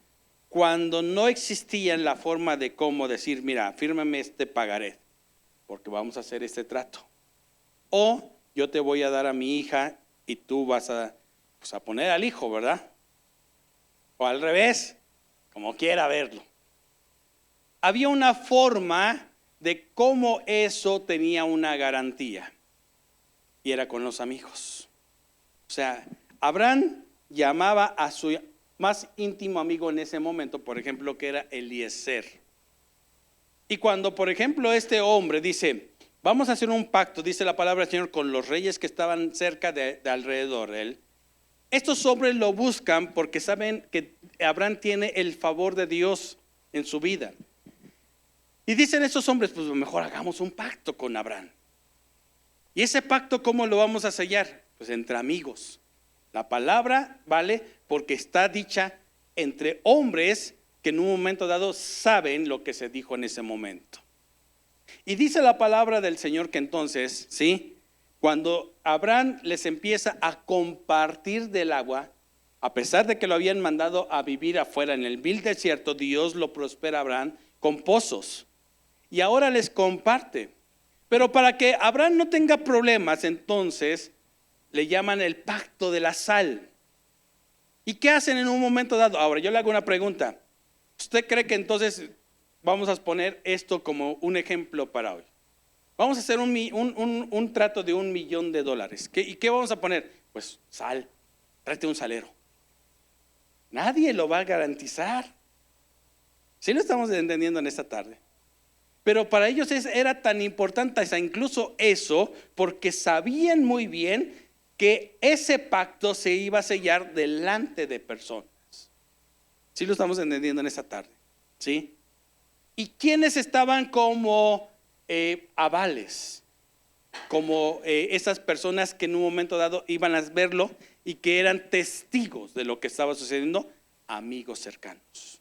cuando no existía la forma de cómo decir, mira, fírmame este pagaré, porque vamos a hacer este trato. O yo te voy a dar a mi hija y tú vas a poner al hijo, ¿verdad? O al revés, como quiera verlo. Había una forma de cómo eso tenía una garantía. Y era con los amigos. O sea, Abraham llamaba a su más íntimo amigo en ese momento, por ejemplo, que era Eliezer. Y cuando, por ejemplo, este hombre dice, vamos a hacer un pacto, dice la palabra del Señor, con los reyes que estaban cerca de alrededor de él, Estos hombres lo buscan porque saben que Abraham tiene el favor de Dios en su vida. Y dicen estos hombres, pues mejor hagamos un pacto con Abraham. ¿Y ese pacto cómo lo vamos a sellar? Pues entre amigos. La palabra vale porque está dicha entre hombres que en un momento dado saben lo que se dijo en ese momento. Y dice la palabra del Señor que entonces, ¿sí? Cuando Abraham les empieza a compartir del agua, a pesar de que lo habían mandado a vivir afuera en el vil desierto, Dios lo prospera a Abraham con pozos. Y ahora les comparte. Pero para que Abraham no tenga problemas, entonces le llaman el pacto de la sal. ¿Y qué hacen en un momento dado? Ahora yo le hago una pregunta. ¿Usted cree que entonces vamos a poner esto como un ejemplo para hoy? Vamos a hacer un trato de $1,000,000. ¿Y qué vamos a poner? Pues sal, tráete un salero. Nadie lo va a garantizar. ¿Sí lo estamos entendiendo en esta tarde? Pero para ellos era tan importante, incluso eso, porque sabían muy bien que ese pacto se iba a sellar delante de personas. ¿Sí lo estamos entendiendo en esta tarde? ¿Sí? ¿Y quiénes estaban como avales? Como esas personas que en un momento dado iban a verlo y que eran testigos de lo que estaba sucediendo, amigos cercanos.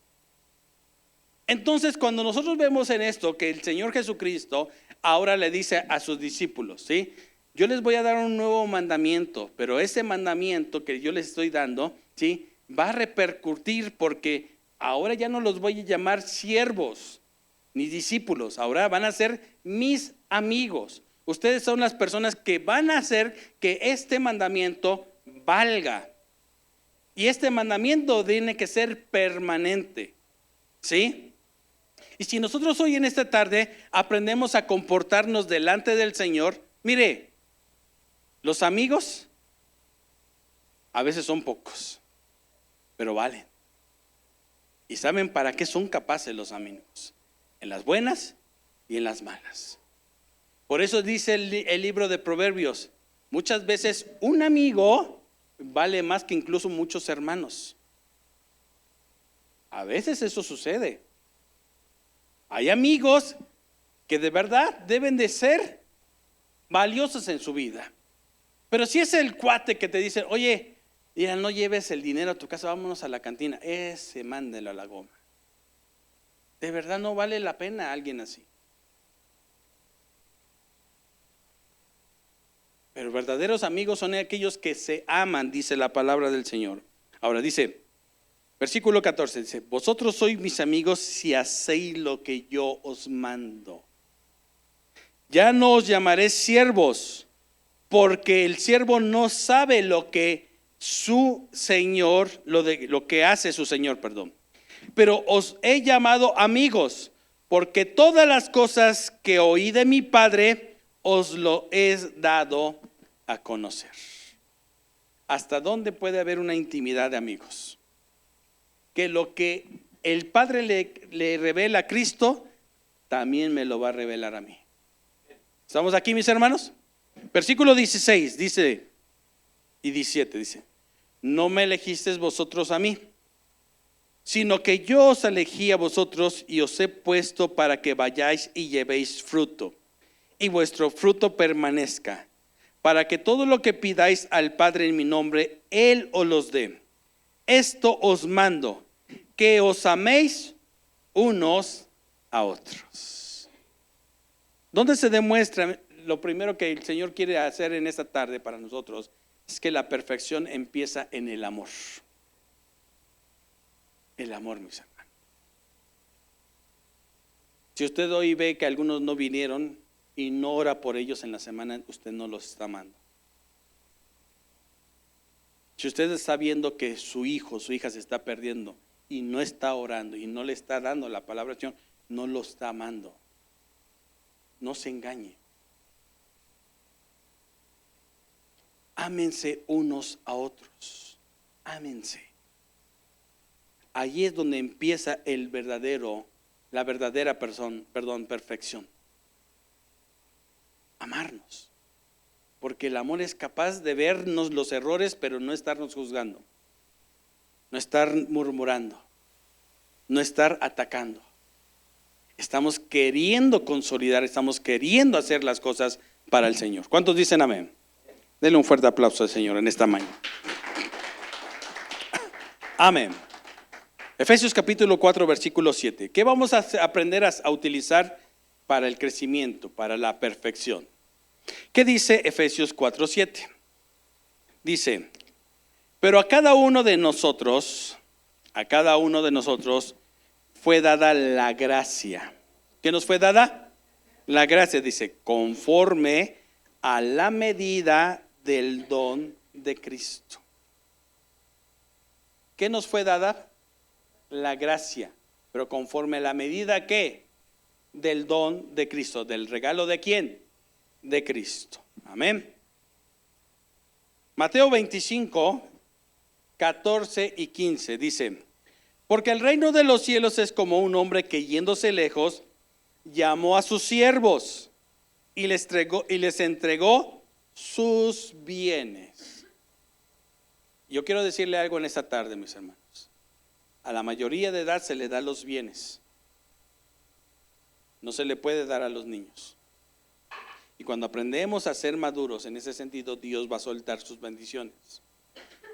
Entonces, cuando nosotros vemos en esto que el Señor Jesucristo ahora le dice a sus discípulos, ¿sí? Yo les voy a dar un nuevo mandamiento, pero ese mandamiento que yo les estoy dando, ¿sí? Va a repercutir porque ahora ya no los voy a llamar siervos ni discípulos, ahora van a ser mis amigos. Ustedes son las personas que van a hacer que este mandamiento valga. Y este mandamiento tiene que ser permanente, ¿sí? Y si nosotros hoy en esta tarde aprendemos a comportarnos delante del Señor, mire, los amigos a veces son pocos, pero valen. ¿Y saben para qué son capaces los amigos? En las buenas y en las malas. Por eso dice el libro de Proverbios, muchas veces un amigo vale más que incluso muchos hermanos. A veces eso sucede. Hay amigos que de verdad deben de ser valiosos en su vida. Pero si es el cuate que te dice, oye, mira, no lleves el dinero a tu casa, vámonos a la cantina, ese mándelo a la goma. De verdad no vale la pena alguien así. Pero verdaderos amigos son aquellos que se aman, dice la palabra del Señor. Ahora dice, versículo 14, dice, vosotros sois mis amigos si hacéis lo que yo os mando. Ya no os llamaré siervos, porque el siervo no sabe lo que su Señor, lo que hace su Señor, perdón. Pero os he llamado amigos, porque todas las cosas que oí de mi Padre os lo he dado a conocer. ¿Hasta dónde puede haber una intimidad de amigos? Que lo que el Padre le revela a Cristo, también me lo va a revelar a mí. ¿Estamos aquí, mis hermanos? Versículo 16 dice, y 17 dice, no me elegisteis vosotros a mí, sino que yo os elegí a vosotros y os he puesto para que vayáis y llevéis fruto, y vuestro fruto permanezca, para que todo lo que pidáis al Padre en mi nombre, Él os los dé. Esto os mando, que os améis unos a otros. ¿Dónde se demuestra? Lo primero que el Señor quiere hacer en esta tarde para nosotros es que la perfección empieza en el amor. El amor, mis hermanos. Si usted hoy ve que algunos no vinieron y no ora por ellos en la semana, usted no los está amando. Si usted está viendo que su hijo, su hija se está perdiendo y no está orando y no le está dando la palabra del Señor, no lo está amando. No se engañe. Ámense unos a otros. Ámense. Allí es donde empieza la verdadera perfección. Amarnos. Porque el amor es capaz de vernos los errores, pero no estarnos juzgando, no estar murmurando, no estar atacando. Estamos queriendo consolidar, estamos queriendo hacer las cosas para el Señor. ¿Cuántos dicen amén? Denle un fuerte aplauso al Señor en esta mañana. Amén. Efesios capítulo 4, versículo 7. ¿Qué vamos a aprender a utilizar para el crecimiento, para la perfección? ¿Qué dice Efesios 4, 7? Dice, pero a cada uno de nosotros fue dada la gracia. ¿Qué nos fue dada? La gracia, dice, conforme a la medida del don de Cristo. ¿Qué nos fue dada? La gracia, pero conforme a la medida ¿qué? Del don de Cristo. ¿Del regalo de quién? De Cristo. Amén. Mateo 25, 14 y 15 dice, porque el reino de los cielos es como un hombre que yéndose lejos, llamó a sus siervos y les entregó sus bienes. Yo quiero decirle algo en esta tarde, mis hermanos. A la mayoría de edad se le da los bienes. No se le puede dar a los niños. Y cuando aprendemos a ser maduros en ese sentido, Dios va a soltar sus bendiciones.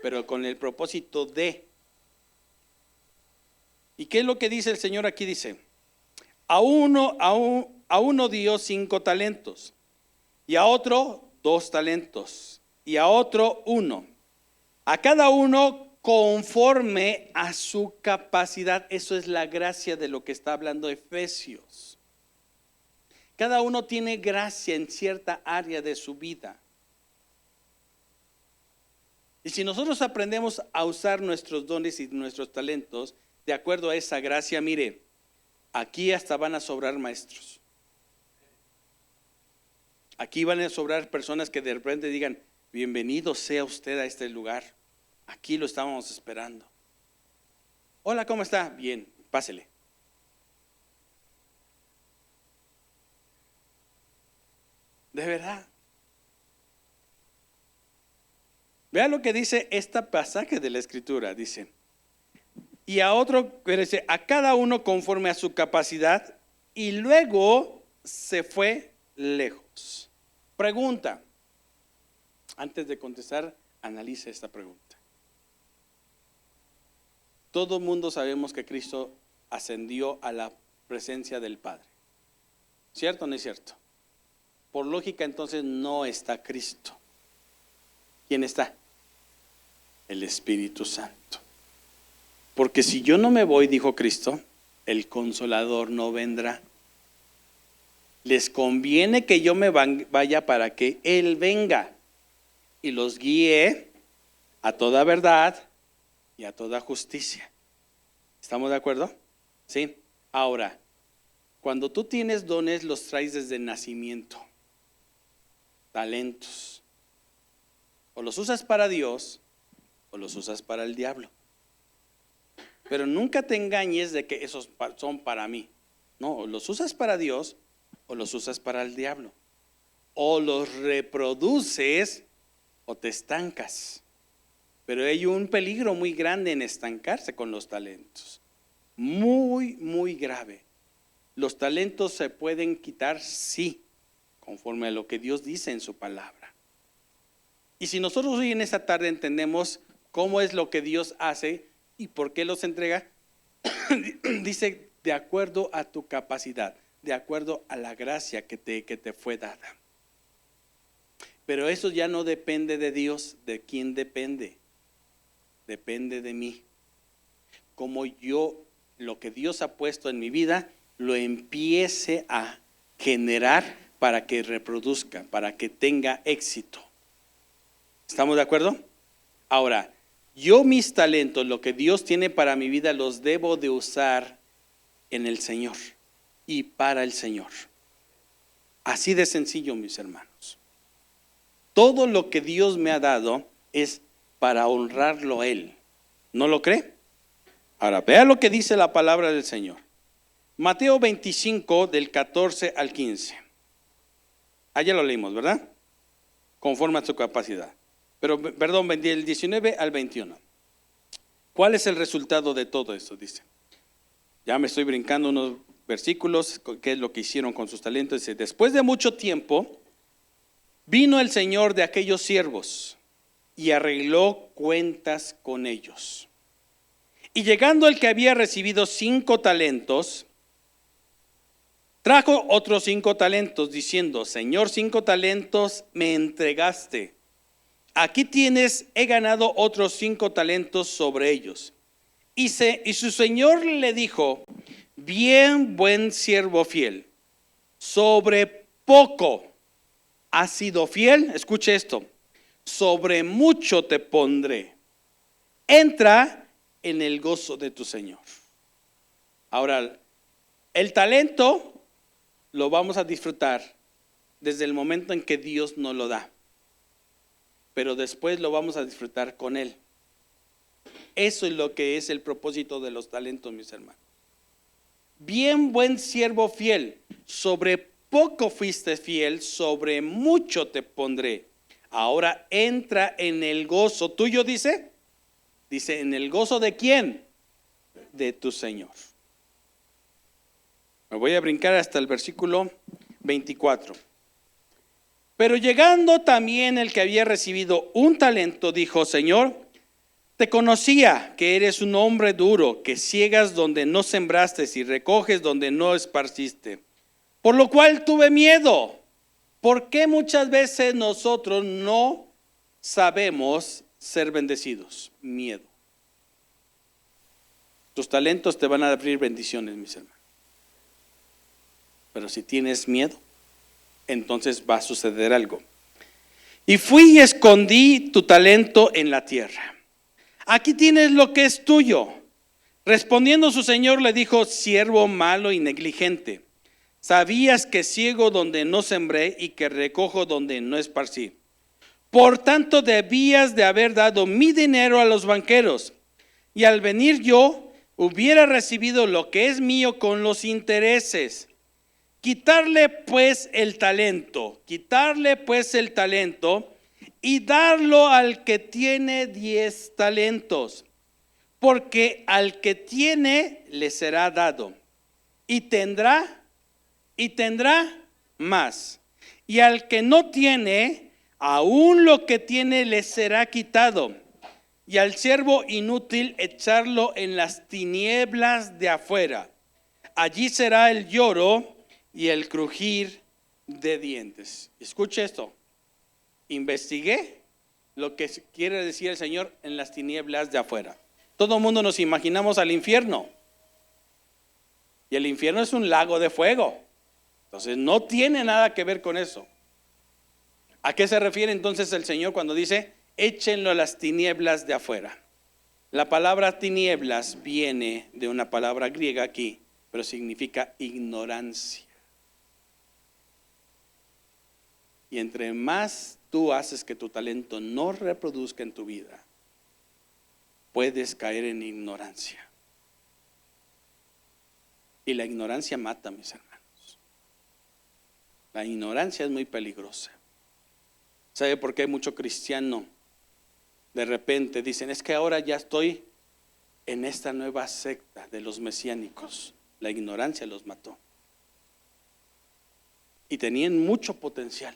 Pero con el propósito de. ¿Y qué es lo que dice el Señor aquí? Dice, a uno dio 5 talentos, y a otro 2 talentos, y a otro 1. A cada uno conforme a su capacidad. Eso es la gracia de lo que está hablando Efesios. Cada uno tiene gracia en cierta área de su vida. Y si nosotros aprendemos a usar nuestros dones y nuestros talentos de acuerdo a esa gracia, mire, aquí hasta van a sobrar maestros. Aquí van a sobrar personas que de repente digan, bienvenido sea usted a este lugar. Aquí lo estábamos esperando. Hola, ¿cómo está? Bien, pásele. De verdad. Vea lo que dice este pasaje de la Escritura. Dice, y a otro, dice, a cada uno conforme a su capacidad, y luego se fue lejos. Pregunta. Antes de contestar, analice esta pregunta. Todo mundo sabemos que Cristo ascendió a la presencia del Padre. ¿Cierto o no es cierto? Por lógica, entonces no está Cristo. ¿Quién está? El Espíritu Santo. Porque si yo no me voy, dijo Cristo, el Consolador no vendrá. Les conviene que yo me vaya para que Él venga y los guíe a toda verdad y a toda justicia. ¿Estamos de acuerdo? Sí. Ahora, cuando tú tienes dones, los traes desde nacimiento. Talentos. O los usas para Dios o los usas para el diablo. Pero nunca te engañes de que esos son para mí. No, o los usas para Dios o los usas para el diablo. O los reproduces o te estancas. Pero hay un peligro muy grande en estancarse con los talentos. Muy, muy grave. Los talentos se pueden quitar, sí, conforme a lo que Dios dice en su palabra. Y si nosotros hoy en esta tarde entendemos cómo es lo que Dios hace y por qué los entrega, dice de acuerdo a tu capacidad, de acuerdo a la gracia que te fue dada. Pero eso ya no depende de Dios. ¿De quién depende? Depende de mí. Como yo, lo que Dios ha puesto en mi vida, lo empiece a generar para que reproduzca, para que tenga éxito. ¿Estamos de acuerdo? Ahora, yo mis talentos, lo que Dios tiene para mi vida, los debo de usar en el Señor y para el Señor. Así de sencillo, mis hermanos. Todo lo que Dios me ha dado es para honrarlo a Él. ¿No lo cree? Ahora, vea lo que dice la palabra del Señor. Mateo 25, del 14 al 15. Allá lo leímos, ¿verdad? conforme a su capacidad. Pero, perdón, del 19 al 21. ¿Cuál es el resultado de todo esto? Dice, ya me estoy brincando unos versículos, ¿qué es lo que hicieron con sus talentos? Dice, después de mucho tiempo, vino el Señor de aquellos siervos y arregló cuentas con ellos. Y llegando el que había recibido 5 talentos, trajo otros 5 talentos, diciendo, Señor, 5 talentos me entregaste. Aquí tienes, he ganado otros 5 talentos sobre ellos. Y su Señor le dijo, bien, buen siervo fiel, sobre poco has sido fiel. Escuche esto, sobre mucho te pondré. Entra en el gozo de tu Señor. Ahora, el talento lo vamos a disfrutar desde el momento en que Dios nos lo da, pero después lo vamos a disfrutar con Él. Eso es lo que es el propósito de los talentos, mis hermanos. Bien, buen siervo fiel, sobre poco fuiste fiel, sobre mucho te pondré. Ahora entra en el gozo tuyo, dice, en el gozo de ¿quién? De tu Señor. Me voy a brincar hasta el versículo 24. Pero llegando también el que había recibido un talento, dijo, Señor, te conocía que eres un hombre duro, que ciegas donde no sembraste y recoges donde no esparciste. Por lo cual tuve miedo. ¿Por qué muchas veces nosotros no sabemos ser bendecidos? Miedo. Tus talentos te van a abrir bendiciones, mis hermanos. Pero si tienes miedo, entonces va a suceder algo. Y fui y escondí tu talento en la tierra. Aquí tienes lo que es tuyo. Respondiendo su señor le dijo, siervo malo y negligente, sabías que ciego donde no sembré y que recojo donde no esparcí. Por tanto debías de haber dado mi dinero a los banqueros, y al venir yo hubiera recibido lo que es mío con los intereses. Quitarle pues el talento y darlo al que tiene 10 talentos, porque al que tiene le será dado y tendrá más, y al que no tiene, aún lo que tiene le será quitado. Y al siervo inútil echarlo en las tinieblas de afuera. Allí será el lloro y el crujir de dientes. Escuche esto. Investigué lo que quiere decir el Señor en las tinieblas de afuera. Todo el mundo nos imaginamos al infierno. Y el infierno es un lago de fuego. Entonces no tiene nada que ver con eso. ¿A qué se refiere entonces el Señor cuando dice, échenlo a las tinieblas de afuera? La palabra tinieblas viene de una palabra griega aquí, pero significa ignorancia. Y entre más tú haces que tu talento no reproduzca en tu vida, puedes caer en ignorancia. Y la ignorancia mata, mis hermanos. La ignorancia es muy peligrosa. ¿Sabe por qué hay mucho cristiano? De repente dicen, es que ahora ya estoy en esta nueva secta de los mesiánicos. La ignorancia los mató. Y tenían mucho potencial.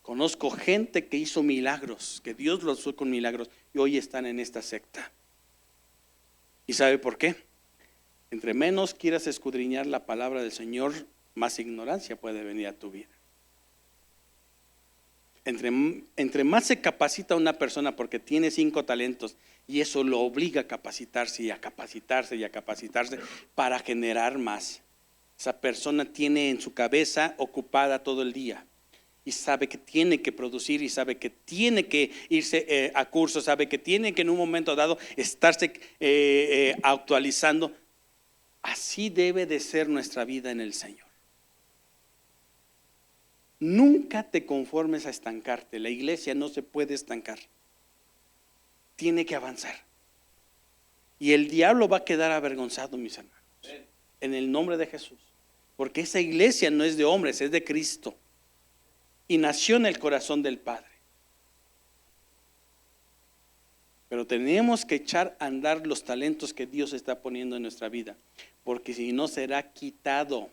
Conozco gente que hizo milagros, que Dios los usó con milagros, y hoy están en esta secta. ¿Y sabe por qué? Entre menos quieras escudriñar la palabra del Señor, más ignorancia puede venir a tu vida. Entre más se capacita una persona porque tiene 5 talentos y eso lo obliga a capacitarse y a capacitarse y a capacitarse para generar más. Esa persona tiene en su cabeza ocupada todo el día y sabe que tiene que producir y sabe que tiene que irse a cursos, sabe que tiene que en un momento dado estarse actualizando. Así debe de ser nuestra vida en el Señor. Nunca te conformes a estancarte. La iglesia no se puede estancar. Tiene que avanzar. Y el diablo va a quedar avergonzado, mis hermanos. En el nombre de Jesús. Porque esa iglesia no es de hombres, es de Cristo. y nació en el corazón del Padre. Pero tenemos que echar a andar los talentos que Dios está poniendo en nuestra vida, porque si no será quitado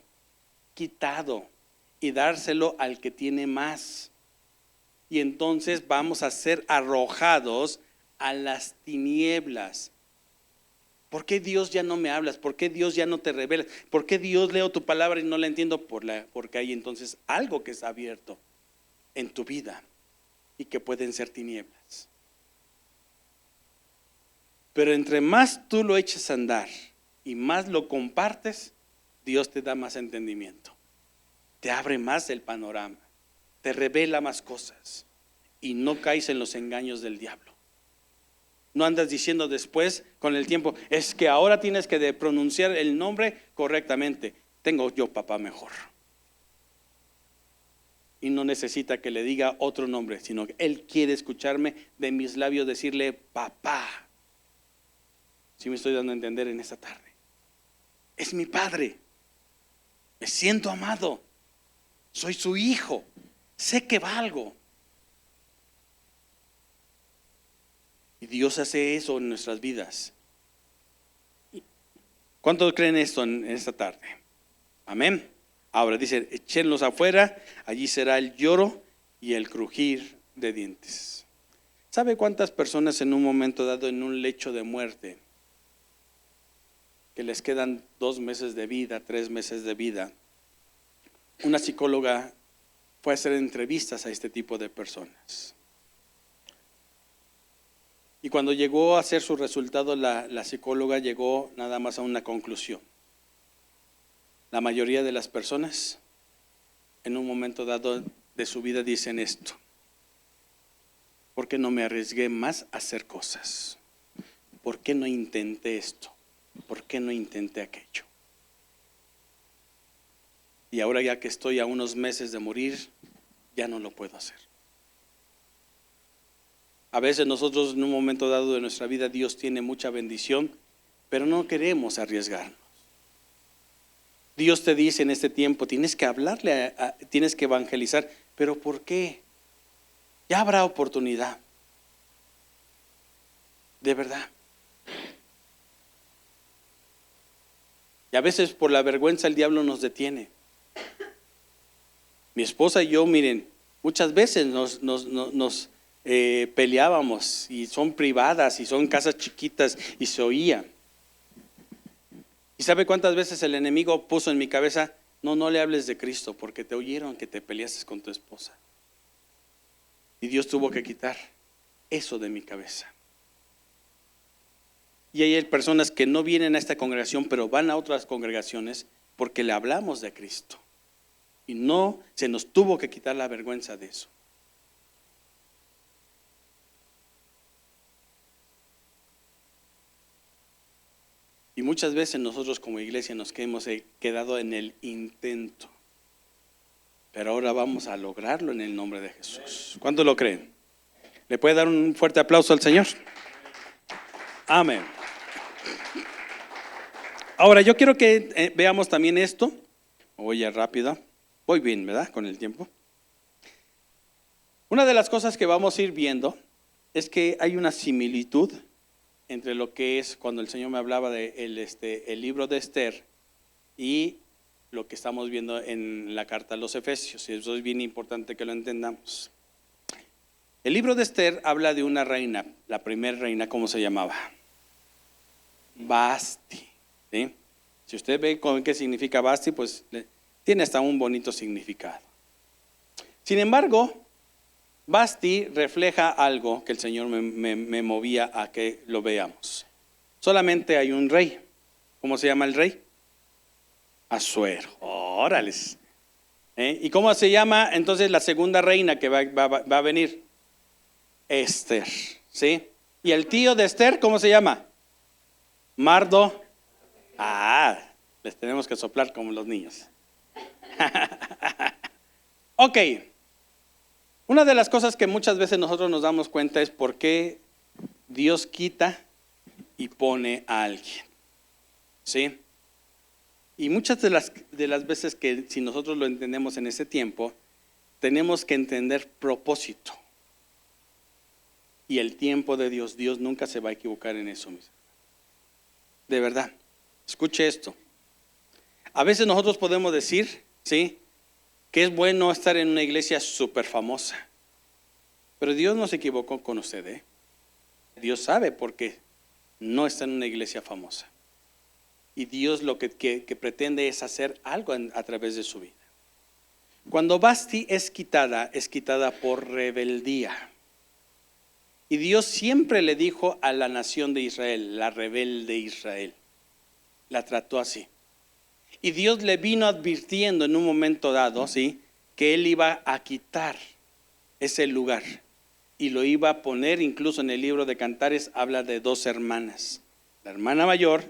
y dárselo al que tiene más. Y entonces vamos a ser arrojados a las tinieblas. ¿Por qué Dios ya no me hablas? ¿Por qué Dios ya no te revelas? ¿Por qué Dios leo tu palabra y no la entiendo? Porque hay entonces algo que está abierto en tu vida y que pueden ser tinieblas. Pero entre más tú lo eches a andar y más lo compartes, Dios te da más entendimiento, te abre más el panorama, te revela más cosas y no caes en los engaños del diablo. No andas diciendo después con el tiempo, es que ahora tienes que pronunciar el nombre correctamente. Tengo yo papá mejor. Y no necesita que le diga otro nombre, sino que él quiere escucharme de mis labios decirle papá. Si me estoy dando a entender en esta tarde. Es mi padre. Me siento amado. Soy su hijo. Sé que valgo. Y Dios hace eso en nuestras vidas. ¿Cuántos creen esto en esta tarde? Amén. Ahora dice, échenlos afuera, allí será el lloro y el crujir de dientes. ¿Sabe cuántas personas en un momento dado en un lecho de muerte, que les quedan 2 meses de vida, 3 meses de vida? Una psicóloga fue a hacer entrevistas a este tipo de personas. Y cuando llegó a hacer su resultado, la psicóloga llegó nada más a una conclusión. La mayoría de las personas en un momento dado de su vida dicen esto: ¿por qué no me arriesgué más a hacer cosas? ¿Por qué no intenté esto? ¿Por qué no intenté aquello? Y ahora ya que estoy a unos meses de morir, ya no lo puedo hacer. A veces nosotros en un momento dado de nuestra vida Dios tiene mucha bendición, pero no queremos arriesgarnos. Dios te dice en este tiempo, tienes que hablarle, tienes que evangelizar, pero ¿por qué? Ya habrá oportunidad. De verdad. Y a veces por la vergüenza el diablo nos detiene. Mi esposa y yo, miren, muchas veces nos peleábamos, y son privadas y son casas chiquitas y se oía. ¿Y sabe cuántas veces el enemigo puso en mi cabeza, no le hables de Cristo porque te oyeron que te peleases con tu esposa? Y Dios tuvo que quitar eso de mi cabeza. Y hay personas que no vienen a esta congregación, pero van a otras congregaciones porque le hablamos de Cristo. Y no se nos tuvo que quitar la vergüenza de eso. Y muchas veces nosotros como iglesia nos hemos quedado en el intento. Pero ahora vamos a lograrlo en el nombre de Jesús. ¿Cuántos lo creen? ¿Le puede dar un fuerte aplauso al Señor? Amén. Ahora yo quiero que veamos también esto. Voy ya rápido. Voy bien, ¿verdad? Con el tiempo. Una de las cosas que vamos a ir viendo es que hay una similitud entre lo que es cuando el Señor me hablaba de el libro de Esther y lo que estamos viendo en la carta a los Efesios. Y eso es bien importante que lo entendamos. El libro de Esther habla de una reina, la primera reina, ¿cómo se llamaba? Vasti. ¿Sí? Si usted ve qué significa Vasti, pues tiene hasta un bonito significado. Sin embargo, Vasti refleja algo que el Señor me movía a que lo veamos. Solamente hay un rey. ¿Cómo se llama el rey? Asuero. Órales. ¿Y cómo se llama entonces la segunda reina que va a venir? Esther. ¿Sí? ¿Y el tío de Esther cómo se llama? Mardo. Les tenemos que soplar como los niños. Ok. Una de las cosas que muchas veces nosotros nos damos cuenta es por qué Dios quita y pone a alguien. ¿Sí? Y muchas de las veces que si nosotros lo entendemos en ese tiempo, tenemos que entender propósito y el tiempo de Dios. Dios nunca se va a equivocar en eso, mis hermanos. De verdad, escuche esto. A veces nosotros podemos decir, ¿sí?, que es bueno estar en una iglesia súper famosa. Pero Dios no se equivocó con usted, ¿eh? Dios sabe por qué no está en una iglesia famosa. Y Dios lo que pretende es hacer algo a través de su vida. Cuando Vasti es quitada por rebeldía. Y Dios siempre le dijo a la nación de Israel, la rebelde Israel, la trató así. Y Dios le vino advirtiendo en un momento dado, ¿sí?, que Él iba a quitar ese lugar. Y lo iba a poner, incluso en el libro de Cantares habla de 2 hermanas, la hermana mayor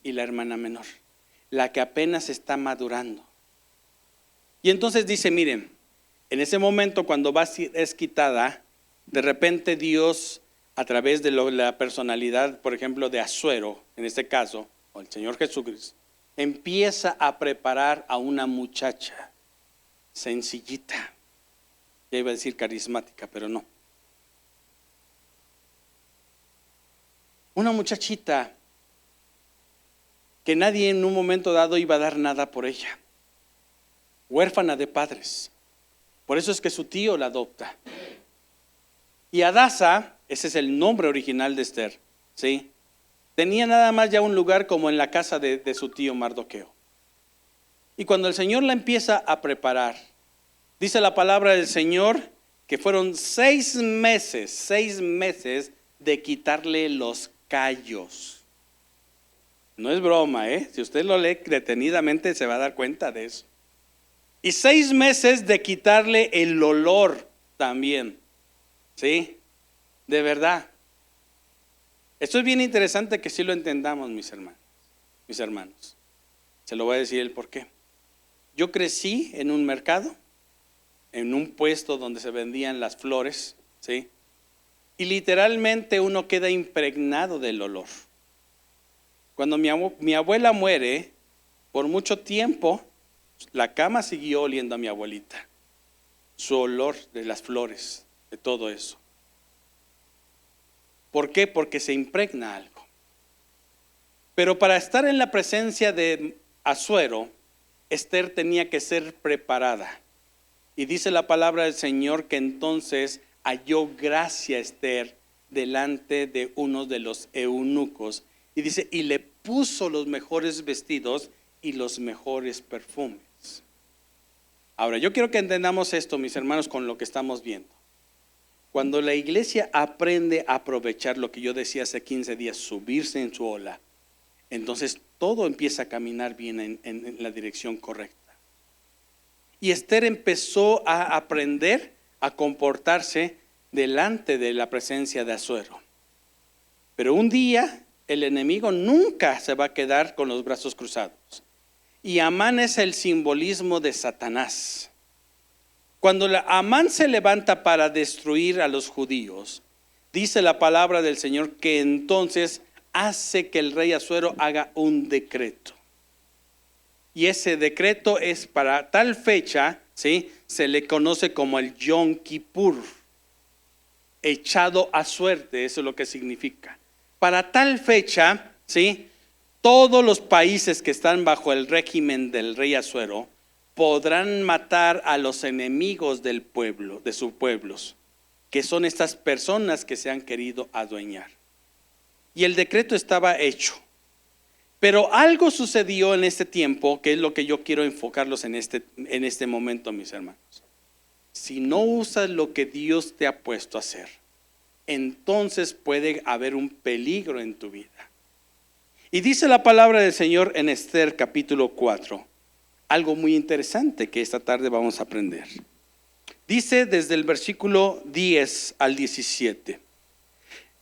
y la hermana menor, la que apenas está madurando. Y entonces dice, miren, en ese momento cuando Vasti es quitada, de repente Dios, a través de la personalidad, por ejemplo, de Asuero, en este caso, o el Señor Jesucristo, empieza a preparar a una muchacha sencillita. Ya iba a decir carismática, pero no. Una muchachita que nadie en un momento dado iba a dar nada por ella. Huérfana de padres. Por eso es que su tío la adopta. Y Hadasa, ese es el nombre original de Esther, ¿sí?, tenía nada más ya un lugar como en la casa de su tío Mardoqueo. Y cuando el Señor la empieza a preparar, dice la palabra del Señor que fueron 6 meses de quitarle los callos. No es broma, ¿eh? Si usted lo lee detenidamente se va a dar cuenta de eso. Y 6 meses de quitarle el olor también. ¿Sí? De verdad. Esto es bien interesante que sí lo entendamos, mis hermanos. Se lo voy a decir el por qué. Yo crecí en un mercado, en un puesto donde se vendían las flores, ¿sí? Y literalmente uno queda impregnado del olor. Cuando mi abuela muere, por mucho tiempo, la cama siguió oliendo a mi abuelita. Su olor de las flores, de todo eso. ¿Por qué? Porque se impregna algo. Pero para estar en la presencia de Asuero, Esther tenía que ser preparada. Y dice la palabra del Señor que entonces halló gracia Esther delante de uno de los eunucos. Y dice, y le puso los mejores vestidos y los mejores perfumes. Ahora, yo quiero que entendamos esto, mis hermanos, con lo que estamos viendo. Cuando la iglesia aprende a aprovechar lo que yo decía hace 15 días, subirse en su ola, entonces todo empieza a caminar bien en la dirección correcta. Y Esther empezó a aprender a comportarse delante de la presencia de Asuero. Pero un día el enemigo nunca se va a quedar con los brazos cruzados. Y Amán es el simbolismo de Satanás. Cuando Amán se levanta para destruir a los judíos, dice la palabra del Señor que entonces hace que el rey Asuero haga un decreto. Y ese decreto es para tal fecha, ¿sí?, se le conoce como el Yom Kippur, echado a suerte, eso es lo que significa. Para tal fecha, ¿sí?, todos los países que están bajo el régimen del rey Asuero podrán matar a los enemigos del pueblo, de sus pueblos, que son estas personas que se han querido adueñar. Y el decreto estaba hecho. Pero algo sucedió en este tiempo, que es lo que yo quiero enfocarlos en este momento, mis hermanos. Si no usas lo que Dios te ha puesto a hacer, entonces puede haber un peligro en tu vida. Y dice la palabra del Señor en Esther capítulo 4, algo muy interesante que esta tarde vamos a aprender. Dice desde el versículo 10 al 17.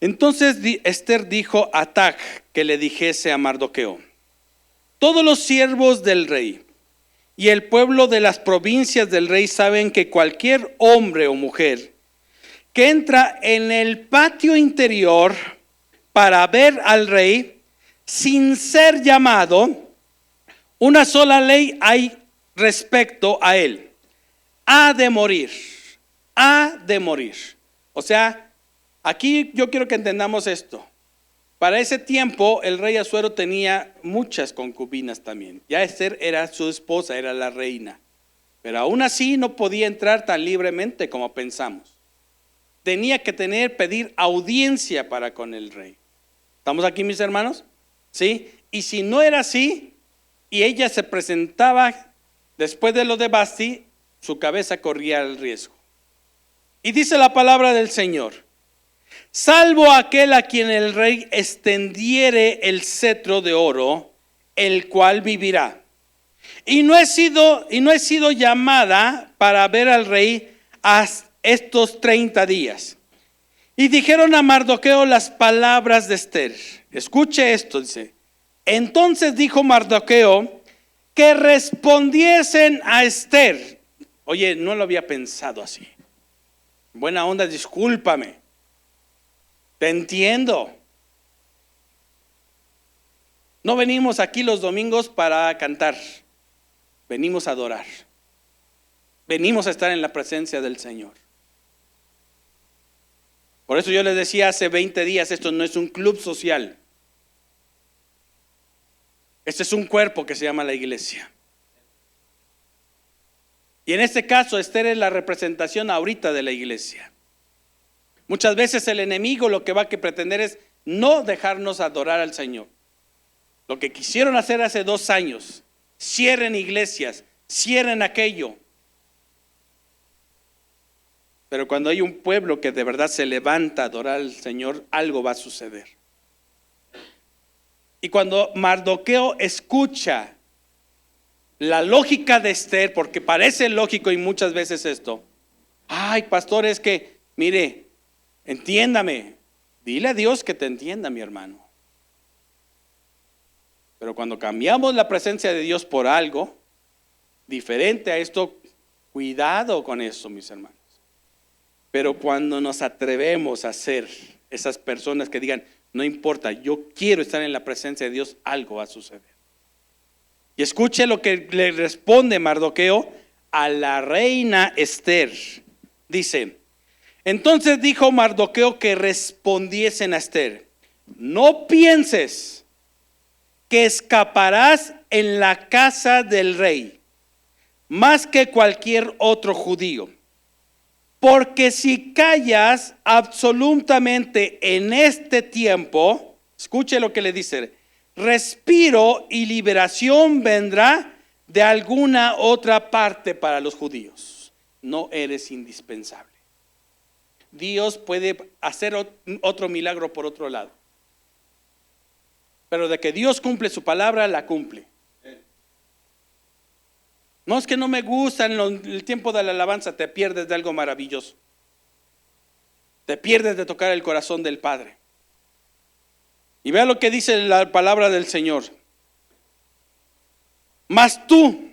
Entonces Esther dijo a Atag que le dijese a Mardoqueo: todos los siervos del rey y el pueblo de las provincias del rey saben que cualquier hombre o mujer que entra en el patio interior para ver al rey sin ser llamado, una sola ley hay respecto a él: ha de morir, ha de morir. O sea, aquí yo quiero que entendamos esto. Para ese tiempo el rey Asuero tenía muchas concubinas también. Ya Ester era su esposa, era la reina. Pero aún así no podía entrar tan libremente como pensamos. Tenía que pedir audiencia para con el rey. ¿Estamos aquí, mis hermanos? ¿Sí? Y si no era así, y ella se presentaba después de lo de Vasti, su cabeza corría el riesgo. Y dice la palabra del Señor: salvo aquel a quien el rey extendiere el cetro de oro, el cual vivirá. Y no he sido llamada para ver al rey hasta estos 30 días. Y dijeron a Mardoqueo las palabras de Ester. Escuche esto, dice. Entonces dijo Mardoqueo que respondiesen a Ester. Oye, no lo había pensado así. Buena onda, discúlpame. Te entiendo. No venimos aquí los domingos para cantar. Venimos a adorar. Venimos a estar en la presencia del Señor. Por eso yo les decía hace 20 días, esto no es un club social. Este es un cuerpo que se llama la iglesia. Y en este caso, Ester es la representación ahorita de la iglesia. Muchas veces el enemigo lo que va a pretender es no dejarnos adorar al Señor. Lo que quisieron hacer hace 2 años, cierren iglesias, cierren aquello. Pero cuando hay un pueblo que de verdad se levanta a adorar al Señor, algo va a suceder. Y cuando Mardoqueo escucha la lógica de Ester, porque parece lógico y muchas veces esto, ay, pastor, es que, mire, entiéndame, dile a Dios que te entienda, mi hermano. Pero cuando cambiamos la presencia de Dios por algo diferente a esto, cuidado con eso, mis hermanos. Pero cuando nos atrevemos a ser esas personas que digan, no importa, yo quiero estar en la presencia de Dios, algo va a suceder. Y escuche lo que le responde Mardoqueo a la reina Ester. Dice, entonces dijo Mardoqueo que respondiesen a Ester: no pienses que escaparás en la casa del rey más que cualquier otro judío. Porque si callas absolutamente en este tiempo, escuche lo que le dice, respiro y liberación vendrá de alguna otra parte para los judíos. No eres indispensable. Dios puede hacer otro milagro por otro lado. Pero de que Dios cumple su palabra, la cumple. No es que no me gusta en el tiempo de la alabanza, te pierdes de algo maravilloso. Te pierdes de tocar el corazón del Padre. Y vea lo que dice la palabra del Señor. Mas tú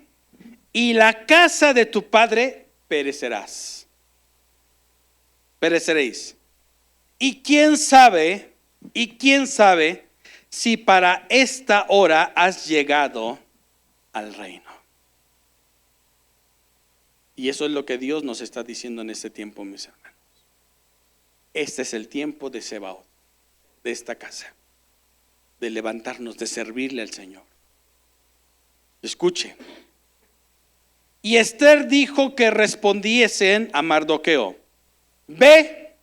y la casa de tu padre pereceréis. Y quién sabe si para esta hora has llegado al reino. Y eso es lo que Dios nos está diciendo en este tiempo, mis hermanos. Este es el tiempo de Sebaot, de esta casa, de levantarnos, de servirle al Señor. Escuche. Y Ester dijo que respondiesen a Mardoqueo: ve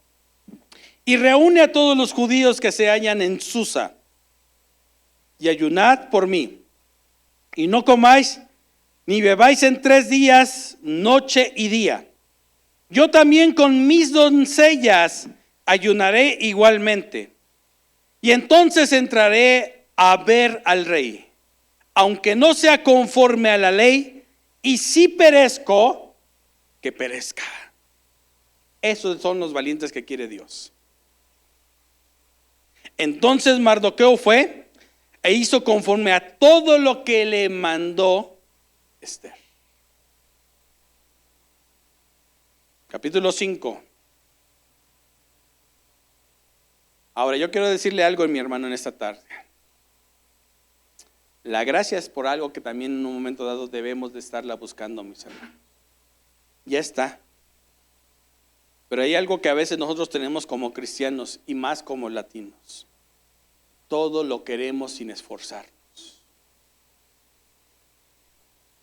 y reúne a todos los judíos que se hallan en Susa y ayunad por mí, y no comáis ni bebáis en 3 días, noche y día. Yo también con mis doncellas ayunaré igualmente. Y entonces entraré a ver al rey, aunque no sea conforme a la ley, y si perezco, que perezca. Esos son los valientes que quiere Dios. Entonces Mardoqueo fue e hizo conforme a todo lo que le mandó Ester. Capítulo 5. Ahora yo quiero decirle algo a mi hermano en esta tarde. La gracia es por algo que también en un momento dado debemos de estarla buscando, mis hermanos. ya está. Pero hay algo que a veces nosotros tenemos como cristianos y más como latinos. Todo lo queremos sin esforzarnos.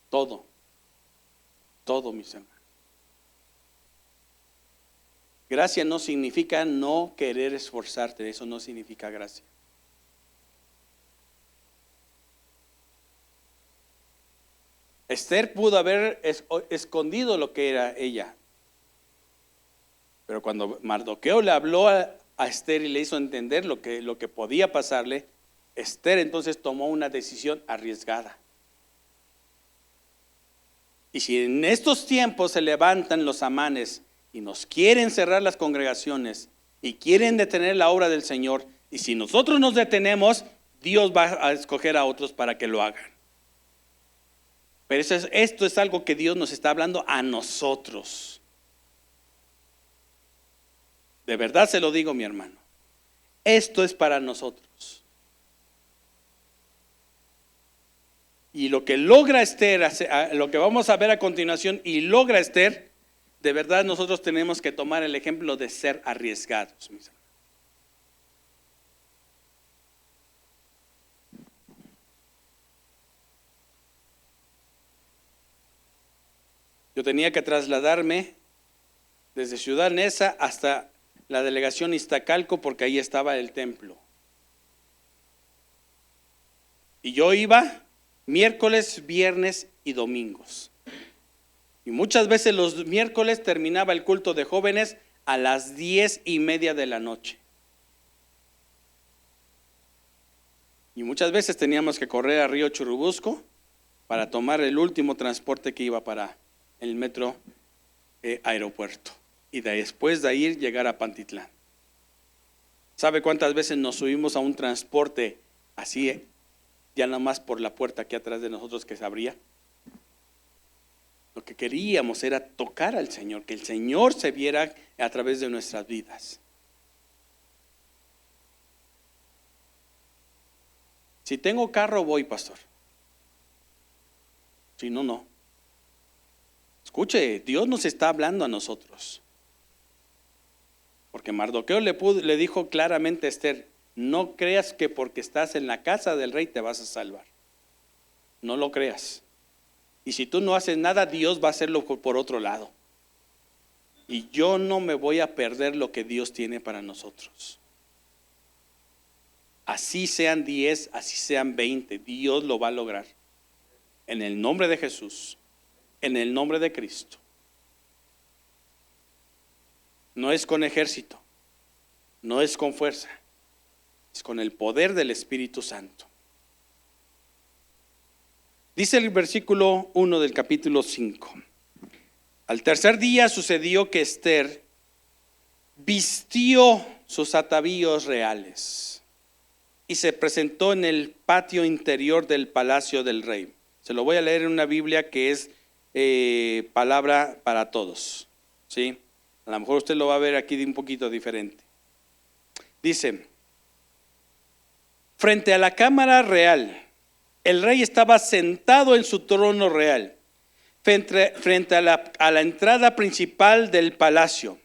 Todo, mis hermanos. Gracia no significa no querer esforzarte, eso no significa gracia. Esther pudo haber escondido lo que era ella. Pero cuando Mardoqueo le habló a Esther y le hizo entender lo que podía pasarle, Esther entonces tomó una decisión arriesgada. Y si en estos tiempos se levantan los Amanes y nos quieren cerrar las congregaciones y quieren detener la obra del Señor, y si nosotros nos detenemos, Dios va a escoger a otros para que lo hagan. Pero esto es algo que Dios nos está hablando a nosotros. De verdad se lo digo, mi hermano. Esto es para nosotros. Y lo que logra Esther, lo que vamos a ver a continuación, y logra Esther, de verdad nosotros tenemos que tomar el ejemplo de ser arriesgados, mis hermanos. Yo tenía que trasladarme desde Ciudad Neza hasta la delegación Iztacalco porque ahí estaba el templo. Y yo iba miércoles, viernes y domingos. Y muchas veces los miércoles terminaba el culto de jóvenes a las 10:30 de la noche. Y muchas veces teníamos que correr a Río Churubusco para tomar el último transporte que iba para el metro aeropuerto. Y después de ahí llegar a Pantitlán. ¿Sabe cuántas veces nos subimos a un transporte así, ya nada más por la puerta aquí atrás de nosotros que se abría? Lo que queríamos era tocar al Señor, que el Señor se viera a través de nuestras vidas. Si tengo carro, voy, pastor. Si no, no. Escuche, Dios nos está hablando a nosotros. Porque Mardoqueo le dijo claramente a Esther: no creas que porque estás en la casa del rey te vas a salvar. No lo creas. Y si tú no haces nada, Dios va a hacerlo por otro lado. Y yo no me voy a perder lo que Dios tiene para nosotros. Así sean 10, así sean 20, Dios lo va a lograr. En el nombre de Jesús, en el nombre de Cristo. No es con ejército, no es con fuerza, es con el poder del Espíritu Santo. Dice el versículo 1 del capítulo 5. Al tercer día sucedió que Esther vistió sus atavíos reales y se presentó en el patio interior del palacio del rey. Se lo voy a leer en una Biblia que es palabra para todos, ¿sí? A lo mejor usted lo va a ver aquí de un poquito diferente. Dice: frente a la cámara real, el rey estaba sentado en su trono real, frente a la entrada principal del palacio.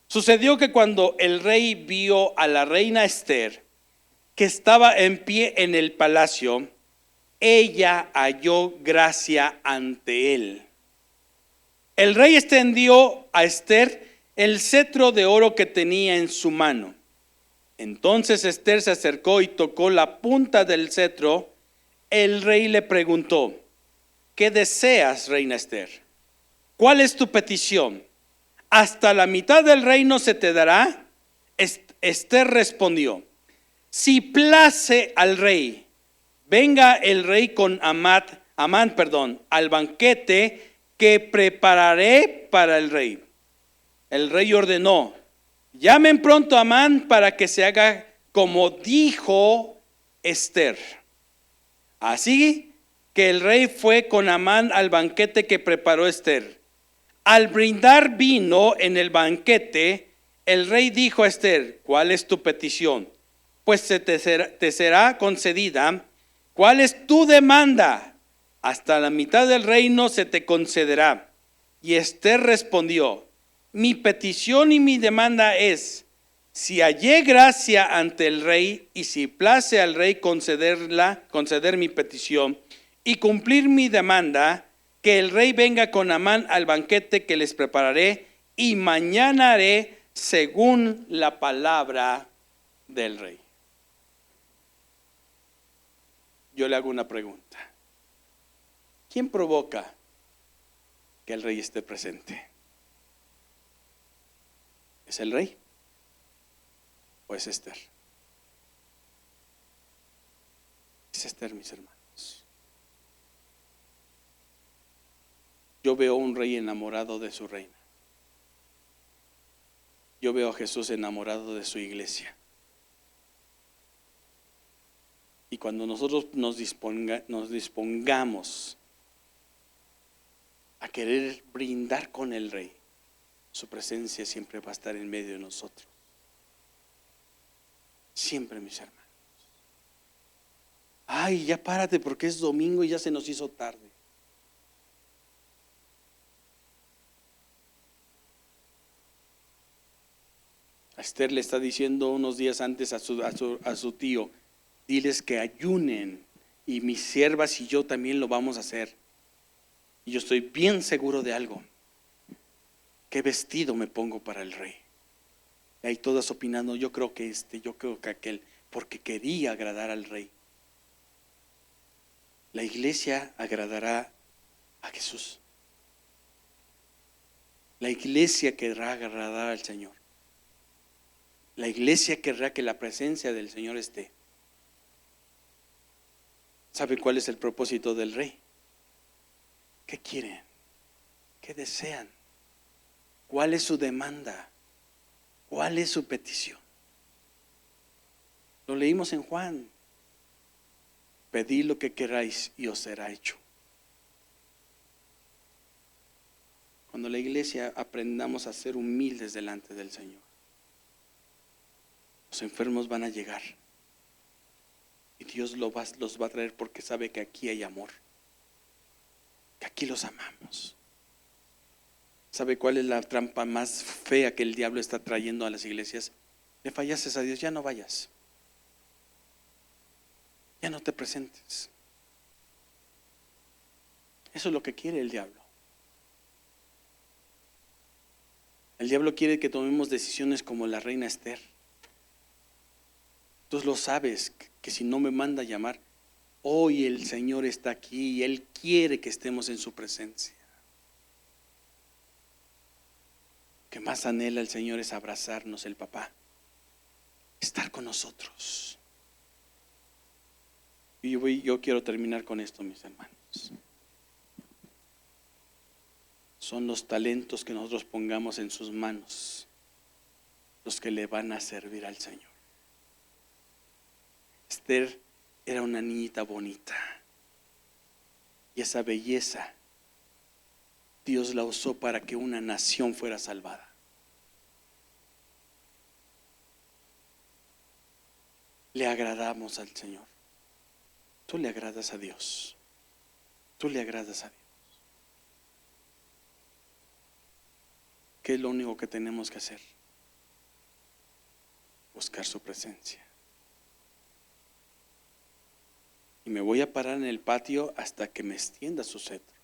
Sucedió que cuando el rey vio a la reina Esther, que estaba en pie en el palacio, ella halló gracia ante él. El rey extendió a Esther el cetro de oro que tenía en su mano. Entonces Esther se acercó y tocó la punta del cetro. El rey le preguntó: ¿qué deseas, reina Esther? ¿Cuál es tu petición? ¿Hasta la mitad del reino se te dará? Esther respondió: si place al rey, venga el rey con Amán, al banquete que prepararé para el rey. El rey ordenó: llamen pronto a Amán para que se haga como dijo Esther. Así que el rey fue con Amán al banquete que preparó Esther. Al brindar vino en el banquete, el rey dijo a Esther: ¿cuál es tu petición? Pues te será concedida. ¿Cuál es tu demanda? Hasta la mitad del reino se te concederá. Y Esther respondió: mi petición y mi demanda es, si hallé gracia ante el rey, y si place al rey conceder mi petición y cumplir mi demanda, que el rey venga con Amán al banquete que les prepararé, y mañana haré según la palabra del rey. Yo le hago una pregunta. ¿Quién provoca que el rey esté presente? ¿Es el rey o es Esther? Es Esther, mis hermanos. Yo veo un rey enamorado de su reina. Yo veo a Jesús enamorado de su iglesia. Y cuando nosotros nos dispongamos a querer brindar con el rey, su presencia siempre va a estar en medio de nosotros. Siempre, mis hermanos. Ay, ya párate porque es domingo y ya se nos hizo tarde. A Esther le está diciendo unos días antes a su tío: diles que ayunen, y mis siervas y yo también lo vamos a hacer. Y yo estoy bien seguro de algo: ¿qué vestido me pongo para el rey? Y ahí todas opinando: yo creo que yo creo que aquel, porque quería agradar al rey. La iglesia agradará a Jesús. La iglesia querrá agradar al Señor. La iglesia querrá que la presencia del Señor esté. ¿Sabe cuál es el propósito del rey? ¿Qué quieren? ¿Qué desean? ¿Cuál es su demanda? ¿Cuál es su petición? Lo leímos en Juan. Pedid lo que queráis y os será hecho. Cuando la iglesia aprendamos a ser humildes delante del Señor, los enfermos van a llegar y Dios los va a traer, porque sabe que aquí hay amor, que aquí los amamos. ¿Sabe cuál es la trampa más fea que el diablo está trayendo a las iglesias? Le fallases a Dios, ya no vayas, ya no te presentes. Eso es lo que quiere el diablo. El diablo quiere que tomemos decisiones como la reina Esther. Tú lo sabes, que si no me manda a llamar, hoy el Señor está aquí y Él quiere que estemos en su presencia. Lo que más anhela el Señor es abrazarnos, el papá, estar con nosotros. Y yo quiero terminar con esto, mis hermanos. Son los talentos que nosotros pongamos en sus manos los que le van a servir al Señor. Esther era una niñita bonita, y esa belleza Dios la usó para que una nación fuera salvada. Le agradamos al Señor. Tú le agradas a Dios. Tú le agradas a Dios. ¿Qué es lo único que tenemos que hacer? Buscar su presencia. Y me voy a parar en el patio hasta que me extienda su cetro.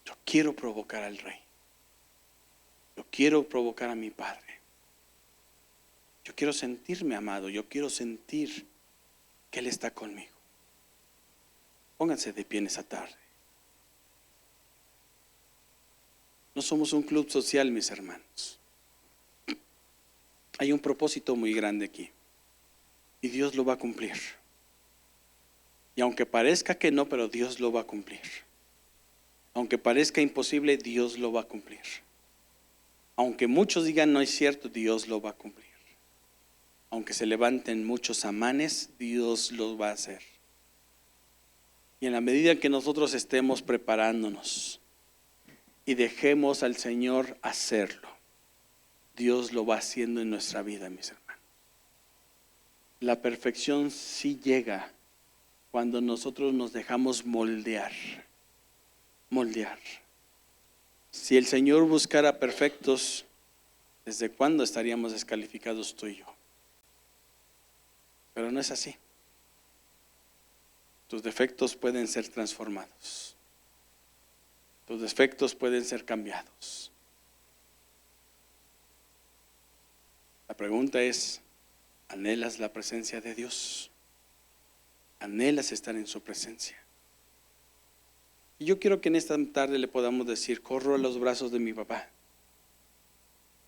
Yo quiero provocar al Rey. Yo quiero provocar a mi Padre. Yo quiero sentirme amado. Yo quiero sentir que Él está conmigo. Pónganse de pie en esa tarde. No somos un club social, mis hermanos. Hay un propósito muy grande aquí. Y Dios lo va a cumplir. Y aunque parezca que no, pero Dios lo va a cumplir. Aunque parezca imposible, Dios lo va a cumplir. Aunque muchos digan no es cierto, Dios lo va a cumplir. Aunque se levanten muchos amanes, Dios lo va a hacer. Y en la medida en que nosotros estemos preparándonos y dejemos al Señor hacerlo, Dios lo va haciendo en nuestra vida, mis hermanos. La perfección sí llega cuando nosotros nos dejamos moldear moldear. Si el Señor buscara perfectos, ¿desde cuándo estaríamos descalificados tú y yo? Pero no es así. Tus defectos pueden ser transformados. Tus defectos pueden ser cambiados. La pregunta es, ¿anhelas la presencia de Dios? ¿Anhelas estar en su presencia? Y yo quiero que en esta tarde le podamos decir, corro a los brazos de mi papá.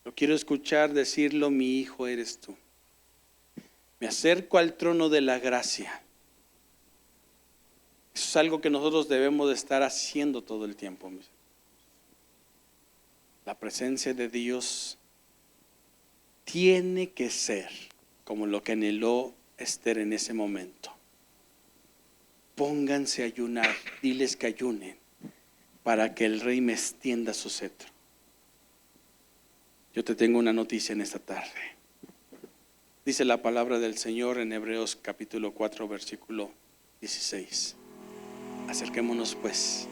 Lo quiero escuchar decirlo, mi hijo eres tú. Me acerco al trono de la gracia. Eso es algo que nosotros debemos de estar haciendo todo el tiempo. La presencia de Dios tiene que ser como lo que anheló Esther en ese momento. Pónganse a ayunar, diles que ayunen para que el rey me extienda su cetro. Yo te tengo una noticia en esta tarde. Dice la palabra del Señor en Hebreos capítulo 4 versículo 16. Acerquémonos pues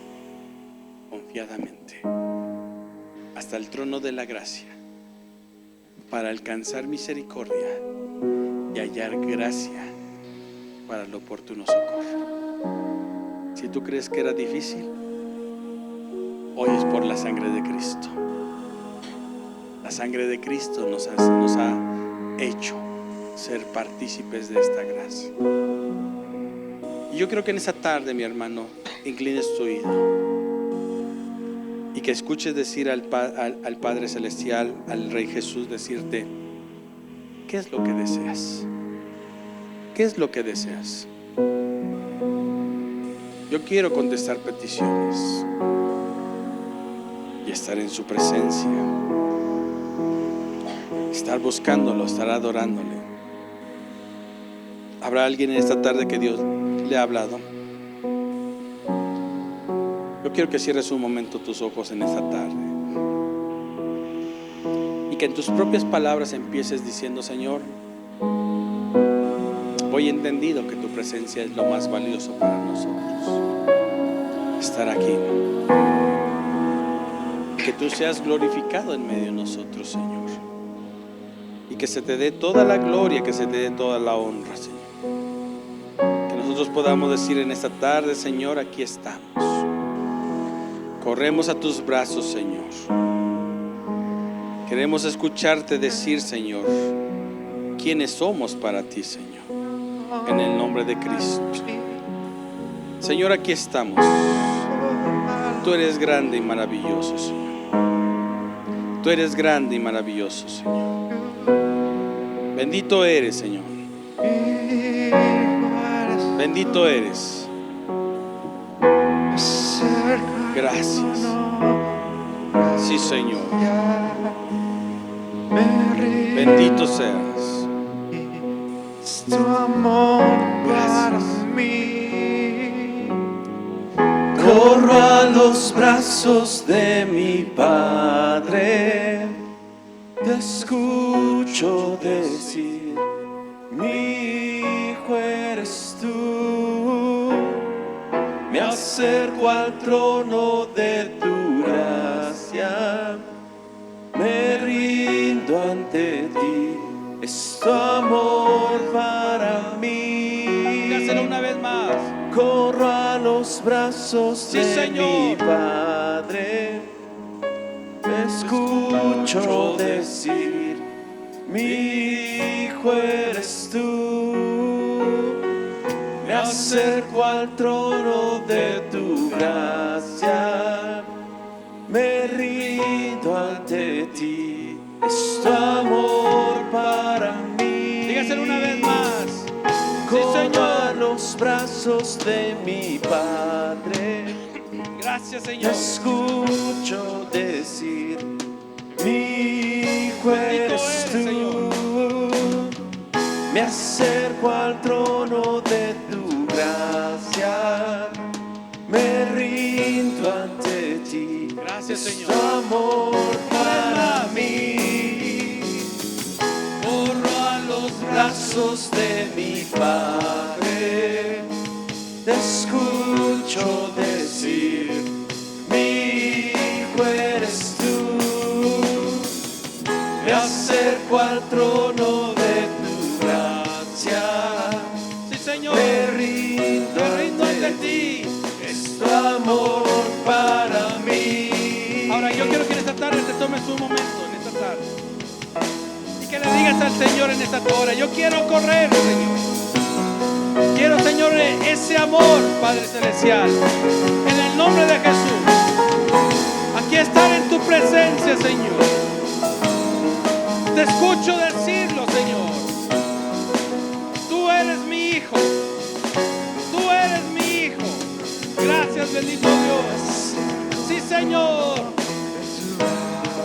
confiadamente hasta el trono de la gracia para alcanzar misericordia y hallar gracia para el oportuno socorro. Si tú crees que era difícil, hoy es por la sangre de Cristo. La sangre de Cristo nos ha hecho ser partícipes de esta gracia. Y yo creo que en esta tarde, mi hermano, inclines tu oído y que escuches decir al Padre Celestial, al Rey Jesús, decirte, ¿qué es lo que deseas? ¿Qué es lo que deseas? Yo quiero contestar peticiones y estar en su presencia, estar buscándolo, estar adorándole. ¿Habrá alguien en esta tarde que Dios le ha hablado? Yo quiero que cierres un momento tus ojos en esta tarde y que en tus propias palabras empieces diciendo, Señor, hoy he entendido que tu presencia es lo más valioso para nosotros. Estar aquí. Que tú seas glorificado en medio de nosotros, Señor. Y que se te dé toda la gloria, que se te dé toda la honra, Señor. Que nosotros podamos decir en esta tarde, Señor, aquí estamos. Corremos a tus brazos, Señor. Queremos escucharte decir, Señor, quiénes somos para ti, Señor. En el nombre de Cristo. Señor, aquí estamos. Tú eres grande y maravilloso, Señor. Tú eres grande y maravilloso, Señor. Bendito eres, Señor. Bendito eres. Gracias. Sí, Señor. Bendito seas. Tu amor para Gracias. mí. Corro a los brazos de mi Padre, te escucho decir, mi hijo eres tú. Me acerco al trono de tu gracia, me rindo ante ti, es tu amor para mí. Dígaselo una vez más. Corro a los brazos Sí, de Señor. mi Padre, me escucho decir, mi hijo eres tú. Me acerco al trono de tu gracia, me rindo ante ti, es tu amor para mí. Dígaselo una vez más. Sí, Corro a Señor. los brazos de mi Padre, Gracias, te Señor. escucho decir, mi hijo Bendito eres eres, tú. Señor. Me acerco al trono de tu gracia, me rindo ante ti. Gracias, Es Señor. tu amor para mí. Corro a los brazos de mi Padre, te escucho decir, acerco al trono de tu gracia. Sí, Señor. Me rindo ante ti. Es tu amor para mí. Ahora yo quiero que en esta tarde te tomes un momento, en esta tarde, y que le digas al Señor en esta hora: yo quiero correr, Señor. Quiero, Señor, ese amor, Padre Celestial, en el nombre de Jesús. Aquí estar en tu presencia, Señor. Te escucho decirlo, Señor. Tú eres mi hijo. Tú eres mi hijo. Gracias, bendito Dios. Sí, Señor.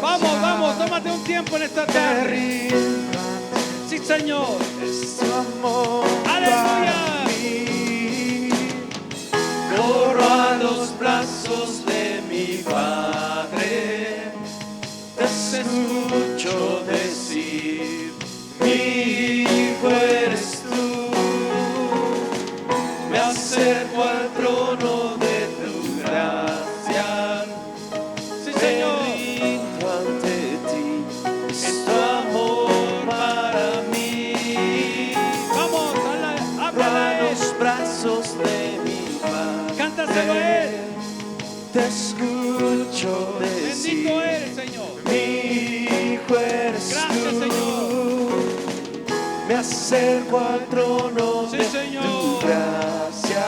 Vamos, vamos, tómate un tiempo en esta tarde. Sí, Señor. Es tu amor Aleluya. para mí. Corro a los brazos de mi Padre. Te escucho decir: mi hijo eres tú. Me acerco al trono de tu gracia. Sí, Señor. Me rindo ante ti. Es tu amor para mí. Vamos, Abra háblale. los brazos de mi Padre. Cántaselo a Él. Te escucho decir: Bendito eres, Señor. mi hijo eres Gracias, tú. Señor. Me acerco al trono Sí, de Señor. tu gracia.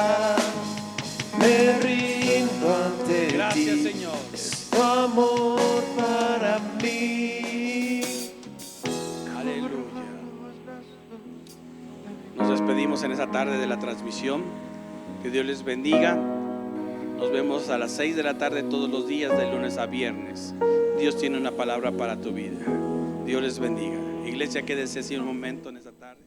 Me rindo ante Gracias, ti. Señor. Es tu amor para mí. Aleluya. Nos despedimos en esta tarde de la transmisión. Que Dios les bendiga. Nos vemos a las 6 de la tarde todos los días, de lunes a viernes. Dios tiene una palabra para tu vida. Dios les bendiga. Iglesia, quédese así un momento en esta tarde.